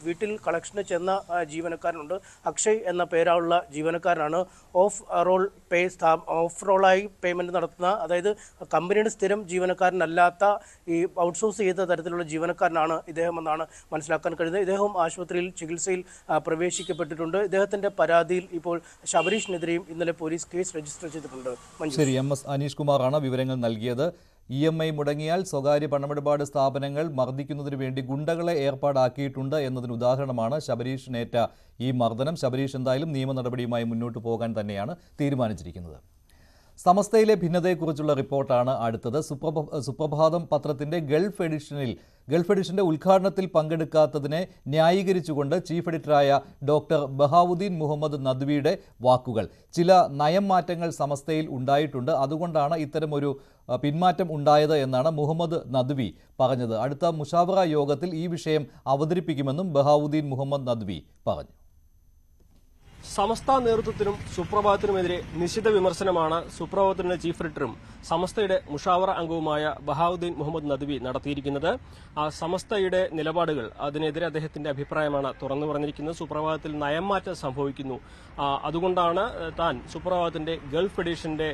Speaker 3: വീട്ടിൽ കളക്ഷന് ചെന്ന ജീവനക്കാരനുണ്ട്, അക്ഷയ് എന്ന പേരുള്ള ജീവനക്കാരനാണ്. ഓഫ് റോളായി പേയ്മെൻറ്റ് നടത്തുന്ന, അതായത് കമ്പനിയുടെ സ്ഥിരം ജീവനക്കാരനല്ലാത്ത ഈ ഔട്ട്സോഴ്സ് ചെയ്ത തരത്തിലുള്ള ജീവനക്കാരനാണ് ഇദ്ദേഹം എന്നാണ് മനസ്സിലാക്കാൻ കഴിയുന്നത്. ഇദ്ദേഹം ആശുപത്രിയിൽ ചികിത്സയിൽ പ്രവേശിക്കപ്പെട്ടിട്ടുണ്ട്. ഇദ്ദേഹത്തിൻ്റെ പരാതിയിൽ ഇപ്പോൾ ശബരീഷിനെതിരെയും ഇന്നലെ പോലീസ് കേസ് രജിസ്റ്റർ ചെയ്തിട്ടുണ്ട്.
Speaker 1: ശരി, MS അനീഷ് കുമാറാണ് വിവരങ്ങൾ നൽകിയത്. EMI മുടങ്ങിയാൽ സ്വകാര്യ പണമിടപാട് സ്ഥാപനങ്ങൾ മർദ്ദിക്കുന്നതിനു വേണ്ടി ഗുണ്ടകളെ ഏർപ്പാടാക്കിയിട്ടുണ്ട് എന്നതിന് ഉദാഹരണമാണ് ശബരീഷിനേറ്റ ഈ മർദ്ദനം. ശബരീഷ് എന്തായാലും നിയമ നടപടിയുമായി മുന്നോട്ട് പോകാൻ തന്നെയാണ് തീരുമാനിച്ചിരിക്കുന്നത്. സമസ്തയിലെ ഭിന്നതയെക്കുറിച്ചുള്ള റിപ്പോർട്ടാണ് അടുത്തത്. സുപ്രഭാതം പത്രത്തിന്റെ ഗൾഫ് എഡിഷന്റെ ഉദ്ഘാടനത്തിൽ പങ്കെടുക്കാത്തതിനെ ന്യായീകരിച്ചുകൊണ്ട് ചീഫ് എഡിറ്ററായ ഡോക്ടർ ബഹാവുദ്ദീൻ മുഹമ്മദ് നദ്വിയുടെ വാക്കുകൾ. ചില നയം മാറ്റങ്ങൾ സമസ്തയിൽ ഉണ്ടായിട്ടുണ്ട്, അതുകൊണ്ടാണ് ഇത്തരമൊരു പിന്മാറ്റം ഉണ്ടായത് എന്നാണ് മുഹമ്മദ് നദ്വി പറഞ്ഞത്. അടുത്ത മുഷാവറ യോഗത്തിൽ ഈ വിഷയം അവതരിപ്പിക്കുമെന്നും ബഹാവുദ്ദീൻ മുഹമ്മദ് നദ്വി പറഞ്ഞു.
Speaker 22: സമസ്ത നേതൃത്വത്തിനും സുപ്രഭാതത്തിനുമെതിരെ നിശിത വിമർശനമാണ് സുപ്രഭാതത്തിന്റെ ചീഫ് എഡിറ്ററും സമസ്തയുടെ മുഷാവറ അംഗവുമായ ബഹാവുദ്ദീൻ മുഹമ്മദ് നദ്വി നടത്തിയിരിക്കുന്നത്. സമസ്തയുടെ നിലപാടുകൾ, അതിനെതിരെ അദ്ദേഹത്തിന്റെ അഭിപ്രായമാണ് തുറന്നു പറഞ്ഞിരിക്കുന്നത്. സുപ്രഭാതത്തിൽ നയംമാറ്റം സംഭവിക്കുന്നു, അതുകൊണ്ടാണ് താൻ സുപ്രഭാതത്തിന്റെ ഗൾഫ് എഡിഷന്റെ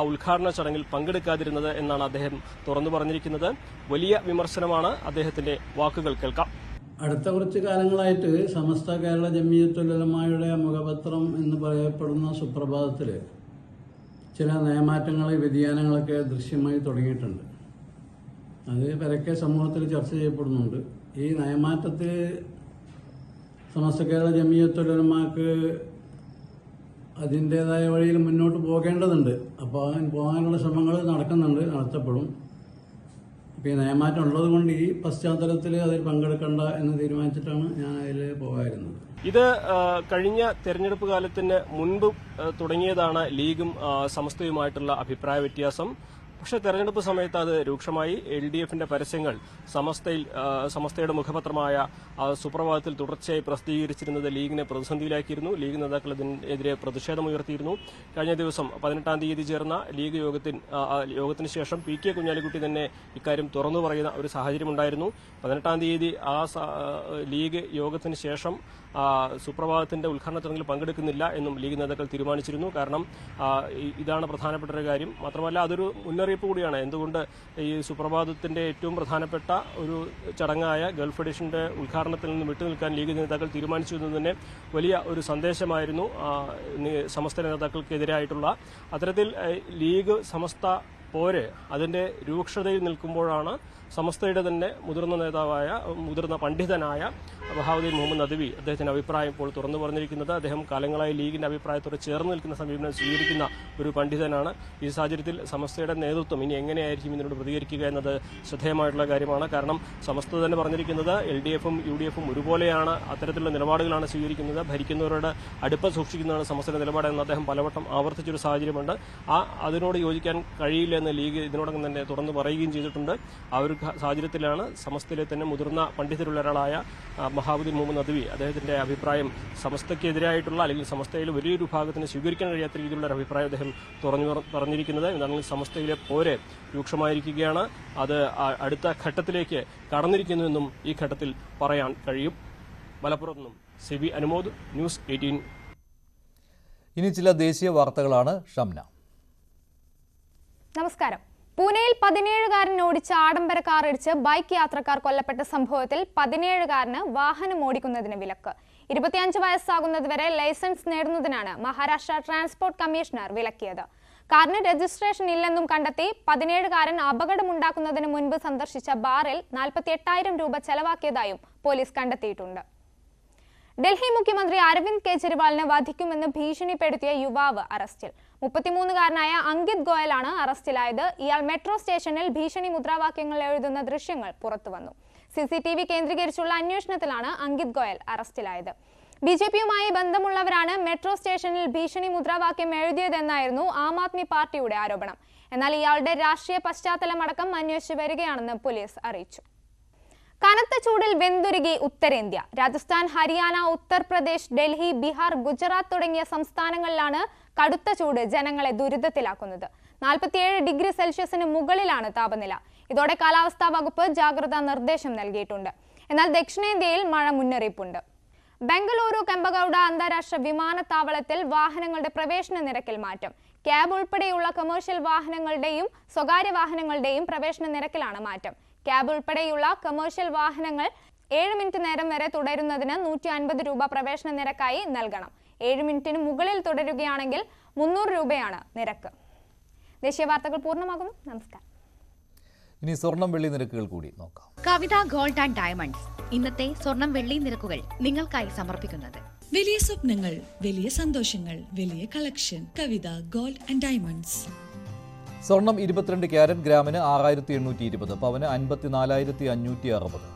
Speaker 22: ഉദ്ഘാടന ചടങ്ങിൽ പങ്കെടുക്കാതിരുന്നത് എന്നാണ് അദ്ദേഹം തുറന്നു പറഞ്ഞിരിക്കുന്നത്. വലിയ വിമർശനമാണ് അദ്ദേഹത്തിന്റെ വാക്കുകൾ. കേൾക്കാം.
Speaker 23: അടുത്ത കുറച്ച് കാലങ്ങളായിട്ട് സമസ്ത കേരള ജംഇയ്യത്തുൽ ഉലമായുടെ മുഖപത്രം എന്ന് പറയപ്പെടുന്ന സുപ്രഭാതത്തിൽ ചില നയമാറ്റങ്ങൾ, വ്യതിയാനങ്ങളൊക്കെ ദൃശ്യമായി തുടങ്ങിയിട്ടുണ്ട്. അത് പരക്കെ സമൂഹത്തിൽ ചർച്ച ചെയ്യപ്പെടുന്നുണ്ട്. ഈ നയമാറ്റത്തിൽ സമസ്ത കേരള ജംഇയ്യത്തുൽ ഉലമാക്ക് അതിൻ്റേതായ വഴിയിൽ മുന്നോട്ട് പോകേണ്ടതുണ്ട്. അപ്പോൾ പോകാനുള്ള ശ്രമങ്ങൾ നടത്തപ്പെടും. ഈ നയമാറ്റം ഉള്ളത് കൊണ്ട് ഈ പശ്ചാത്തലത്തിൽ അതിൽ പങ്കെടുക്കണ്ട എന്ന് തീരുമാനിച്ചിട്ടാണ് ഞാൻ അതിൽ പോകാതിരുന്നത്.
Speaker 22: ഇത് കഴിഞ്ഞ തെരഞ്ഞെടുപ്പ് കാലത്തിന് മുൻപ് തുടങ്ങിയതാണ് ലീഗും സമസ്തയുമായിട്ടുള്ള അഭിപ്രായ വ്യത്യാസം. പക്ഷേ തെരഞ്ഞെടുപ്പ് സമയത്ത് അത് രൂക്ഷമായി. LDFന്റെ പരസ്യങ്ങൾ സമസ്തയുടെ മുഖപത്രമായ സുപ്രഭാതത്തിൽ തുടർച്ചയായി പ്രസിദ്ധീകരിച്ചിരുന്നത് ലീഗിനെ പ്രതിസന്ധിയിലാക്കിയിരുന്നു. ലീഗ് നേതാക്കൾ ഇതിനെതിരെ പ്രതിഷേധമുയർത്തിയിരുന്നു. കഴിഞ്ഞ ദിവസം 18-ാം തീയതി ചേർന്ന ലീഗ് യോഗത്തിന് ശേഷം PK കുഞ്ഞാലിക്കുട്ടി തന്നെ ഇക്കാര്യം തുറന്നു പറയുന്ന ഒരു സാഹചര്യമുണ്ടായിരുന്നു. 18-ാം തീയതി ലീഗ് യോഗത്തിന് ശേഷം സുപ്രഭാതത്തിന്റെ ഉദ്ഘാടന ചടങ്ങിൽ പങ്കെടുക്കുന്നില്ല എന്നും ലീഗ് നേതാക്കൾ തീരുമാനിച്ചിരുന്നു. കാരണം ഇതാണ് പ്രധാനപ്പെട്ട ഒരു കാര്യം. മാത്രമല്ല അതൊരു മുന്നറിയിപ്പ് കൂടിയാണ്. എന്തുകൊണ്ട് ഈ സുപ്രഭാതത്തിന്റെ ഏറ്റവും പ്രധാനപ്പെട്ട ഒരു ചടങ്ങായ ഗൾഫ് എഡിഷന്റെ ഉദ്ഘാടനത്തിൽ നിന്ന് വിട്ടുനിൽക്കാൻ ലീഗ് നേതാക്കൾ തീരുമാനിച്ചു എന്ന് തന്നെ വലിയ ഒരു സന്ദേശമായിരുന്നു സമസ്ത നേതാക്കൾക്കെതിരായിട്ടുള്ള. അത്തരത്തിൽ ലീഗ് സമസ്ത പോര് അതിന്റെ രൂക്ഷതയിൽ നിൽക്കുമ്പോഴാണ് സമസ്തയുടെ തന്നെ മുതിർന്ന പണ്ഡിതനായ ബഹാവുദ്ദീൻ മുഹമ്മദ് നദ്വി അദ്ദേഹത്തിന്റെ അഭിപ്രായം ഇപ്പോൾ തുറന്നു പറഞ്ഞിരിക്കുന്നത്. അദ്ദേഹം കാലങ്ങളായി ലീഗിന്റെ അഭിപ്രായത്തോട് ചേർന്ന് നിൽക്കുന്ന സമീപനം സ്വീകരിക്കുന്ന ഒരു പണ്ഡിതനാണ്. ഈ സാഹചര്യത്തിൽ സമസ്തയുടെ നേതൃത്വം ഇനി എങ്ങനെയായിരിക്കും ഇതിനോട് പ്രതികരിക്കുക എന്നത് ശ്രദ്ധേയമായിട്ടുള്ള കാര്യമാണ്. കാരണം സമസ്ത തന്നെ പറഞ്ഞിരിക്കുന്നത് LDFും UDFും ഒരുപോലെയാണ്, അത്തരത്തിലുള്ള നിലപാടുകളാണ് സ്വീകരിക്കുന്നത്, ഭരിക്കുന്നവരോട് അടുപ്പം സൂക്ഷിക്കുന്നതാണ് സമസ്തയുടെ നിലപാടെന്ന് അദ്ദേഹം പലവട്ടം ആവർത്തിച്ചൊരു സാഹചര്യമുണ്ട്. അതിനോട് യോജിക്കാൻ കഴിയില്ല എന്ന് ലീഗ് ഇതിനോടകം തന്നെ തുറന്നു പറയുകയും ചെയ്തിട്ടുണ്ട്. ആ ഒരു സാഹചര്യത്തിലാണ് സമസ്തയിലെ തന്നെ മുതിർന്ന പണ്ഡിതരുള്ള ഒരാളായ ബഹാവുദ്ദീൻ മുഹമ്മദ് നദ്വി അദ്ദേഹത്തിന്റെ അഭിപ്രായം സമസ്തയ്ക്കെതിരായിട്ടുള്ള അല്ലെങ്കിൽ സമസ്തയിലെ വലിയൊരു വിഭാഗത്തിന് സ്വീകരിക്കാൻ കഴിയാത്ത രീതിയിലുള്ള ഒരു അഭിപ്രായം അദ്ദേഹം പറഞ്ഞിരിക്കുന്നത്. എന്താണെങ്കിൽ സമസ്തയിലെ പോര് രൂക്ഷമായിരിക്കുകയാണ്, അത് അടുത്ത ഘട്ടത്തിലേക്ക് കടന്നിരിക്കുന്നുവെന്നും ഈ ഘട്ടത്തിൽ പറയാൻ കഴിയും. മലപ്പുറത്ത് നിന്നും CB അനുമോദ്, ന്യൂസ് 18.
Speaker 1: ഇനി ചില ദേശീയ വാർത്തകളാണ്. ഷംന.
Speaker 4: നമസ്കാരം. പൂനെയിൽ 17-കാരൻ ഓടിച്ച ആഡംബര കാർ ഇടിച്ച് ബൈക്ക് യാത്രക്കാർ കൊല്ലപ്പെട്ട സംഭവത്തിൽ 17-കാരന് വാഹനം ഓടിക്കുന്നതിന് വിലക്ക്. 25 വയസ്സാകുന്നതുവരെ ലൈസൻസ് നേടുന്നതിനാണ് മഹാരാഷ്ട്ര ട്രാൻസ്പോർട്ട് കമ്മീഷണർ വിലക്കിയത്. കാറിന് രജിസ്ട്രേഷൻ ഇല്ലെന്നും കണ്ടെത്തി 17-കാരൻ അപകടമുണ്ടാക്കുന്നതിന് മുൻപ് സന്ദർശിച്ച ബാറിൽ 48,000 രൂപ ചെലവാക്കിയതായും പോലീസ് കണ്ടെത്തിയിട്ടുണ്ട്. ഡൽഹി മുഖ്യമന്ത്രി അരവിന്ദ് കെജ്രിവാളിനെ വധിക്കുമെന്ന് ഭീഷണിപ്പെടുത്തിയ യുവാവ് അറസ്റ്റിൽ. 33-കാരനായ അങ്കിത് ഗോയലാണ് അറസ്റ്റിലായത്. ഇയാൾ മെട്രോ സ്റ്റേഷനിൽ ഭീഷണി മുദ്രാവാക്യങ്ങൾ എഴുതുന്ന ദൃശ്യങ്ങൾ പുറത്തുവന്നു. CCTV കേന്ദ്രീകരിച്ചുള്ള അന്വേഷണത്തിലാണ് അങ്കിത് ഗോയൽ അറസ്റ്റിലായത്. BJPയുമായി ബന്ധമുള്ളവരാണ് മെട്രോ സ്റ്റേഷനിൽ ഭീഷണി മുദ്രാവാക്യം എഴുതിയതെന്നായിരുന്നു ആം ആദ്മി പാർട്ടിയുടെ ആരോപണം. എന്നാൽ ഇയാളുടെ രാഷ്ട്രീയ പശ്ചാത്തലമടക്കം അന്വേഷിച്ചു വരികയാണെന്ന് പോലീസ് അറിയിച്ചു. കനത്ത ചൂടിൽ വെന്തുരുകി ഉത്തരേന്ത്യ. രാജസ്ഥാൻ, ഹരിയാന, ഉത്തർപ്രദേശ്, ഡൽഹി, ബീഹാർ, ഗുജറാത്ത് തുടങ്ങിയ സംസ്ഥാനങ്ങളിലാണ് കടുത്ത ചൂട് ജനങ്ങളെ ദുരിതത്തിലാക്കുന്നത്. 47 ഡിഗ്രി സെൽഷ്യസിന് മുകളിലാണ് താപനില. ഇതോടെ കാലാവസ്ഥാ വകുപ്പ് ജാഗ്രതാ നിർദ്ദേശം നൽകിയിട്ടുണ്ട്. എന്നാൽ ദക്ഷിണേന്ത്യയിൽ മഴ മുന്നറിയിപ്പുണ്ട്. ബംഗളൂരു കെമ്പഗൌഡ അന്താരാഷ്ട്ര വിമാനത്താവളത്തിൽ വാഹനങ്ങളുടെ പ്രവേശന നിരക്കിൽ മാറ്റം. ക്യാബ് ഉൾപ്പെടെയുള്ള കമേഴ്ഷ്യൽ വാഹനങ്ങളുടെയും സ്വകാര്യ വാഹനങ്ങളുടെയും പ്രവേശന നിരക്കിലാണ് മാറ്റം. ക്യാബ് ഉൾപ്പെടെയുള്ള കമേഴ്ഷ്യൽ വാഹനങ്ങൾ 7 മിനിറ്റ് നേരം വരെ തുടരുന്നതിന് 150 രൂപ പ്രവേശന നിരക്കായി നൽകണം. 7 മിനിറ്റിന് മുകളിൽ തുടരുകയാണെങ്കിൽ 300 രൂപയാണ് നിരക്ക്. ദേശീയ വാർത്തകൾ പൂർണ്ണമാകുന്നു. നമസ്കാരം.
Speaker 1: ഇനി സ്വർണം വെള്ളി നിരക്കുകൾ കൂടി നോക്കാം.
Speaker 5: കവിത ഗോൾഡ് ആൻഡ് ഡയമണ്ട്സ് ഇന്നത്തെ സ്വർണം വെള്ളി നിരക്കുകൾ നിങ്ങൾക്കായി സമർപ്പിക്കുന്നത്.
Speaker 6: വലിയ സ്വപ്നങ്ങൾ, വലിയ സന്തോഷങ്ങൾ, വലിയ collection. Kavitha gold and diamonds.
Speaker 1: സ്വർണം 22 ക്യാരറ്റ് ഗ്രാമിന് 6,820, പവന് 54,560.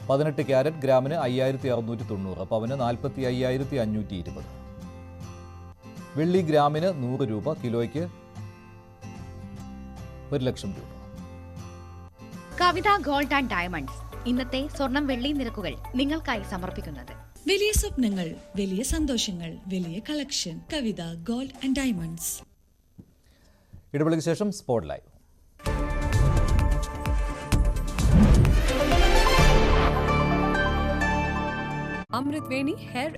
Speaker 1: 18 ക്യാരറ്റ് ഗ്രാമിന് 5,690, പവന് 45,520. വെള്ളി ഗ്രാമിന് 100 രൂപ, കിലോയ്ക്ക് 1,00,000 രൂപ.
Speaker 5: കവിത ഗോൾഡ് ആൻഡ് ഡയമണ്ട്സ് ഇന്നത്തെ സ്വർണം വെള്ളി നിരക്കുകൾ നിങ്ങൾക്കായി സമർപ്പിക്കുന്നത്.
Speaker 6: വലിയ സ്വപ്നങ്ങൾ, വലിയ സന്തോഷങ്ങൾ, വലിയ collection. Kavitha gold and diamonds.
Speaker 1: ഇടവേളയ്ക്ക് ശേഷം സ്പോട്ട് ലൈവ്.
Speaker 24: അമൃത് വേണി ഹെയർ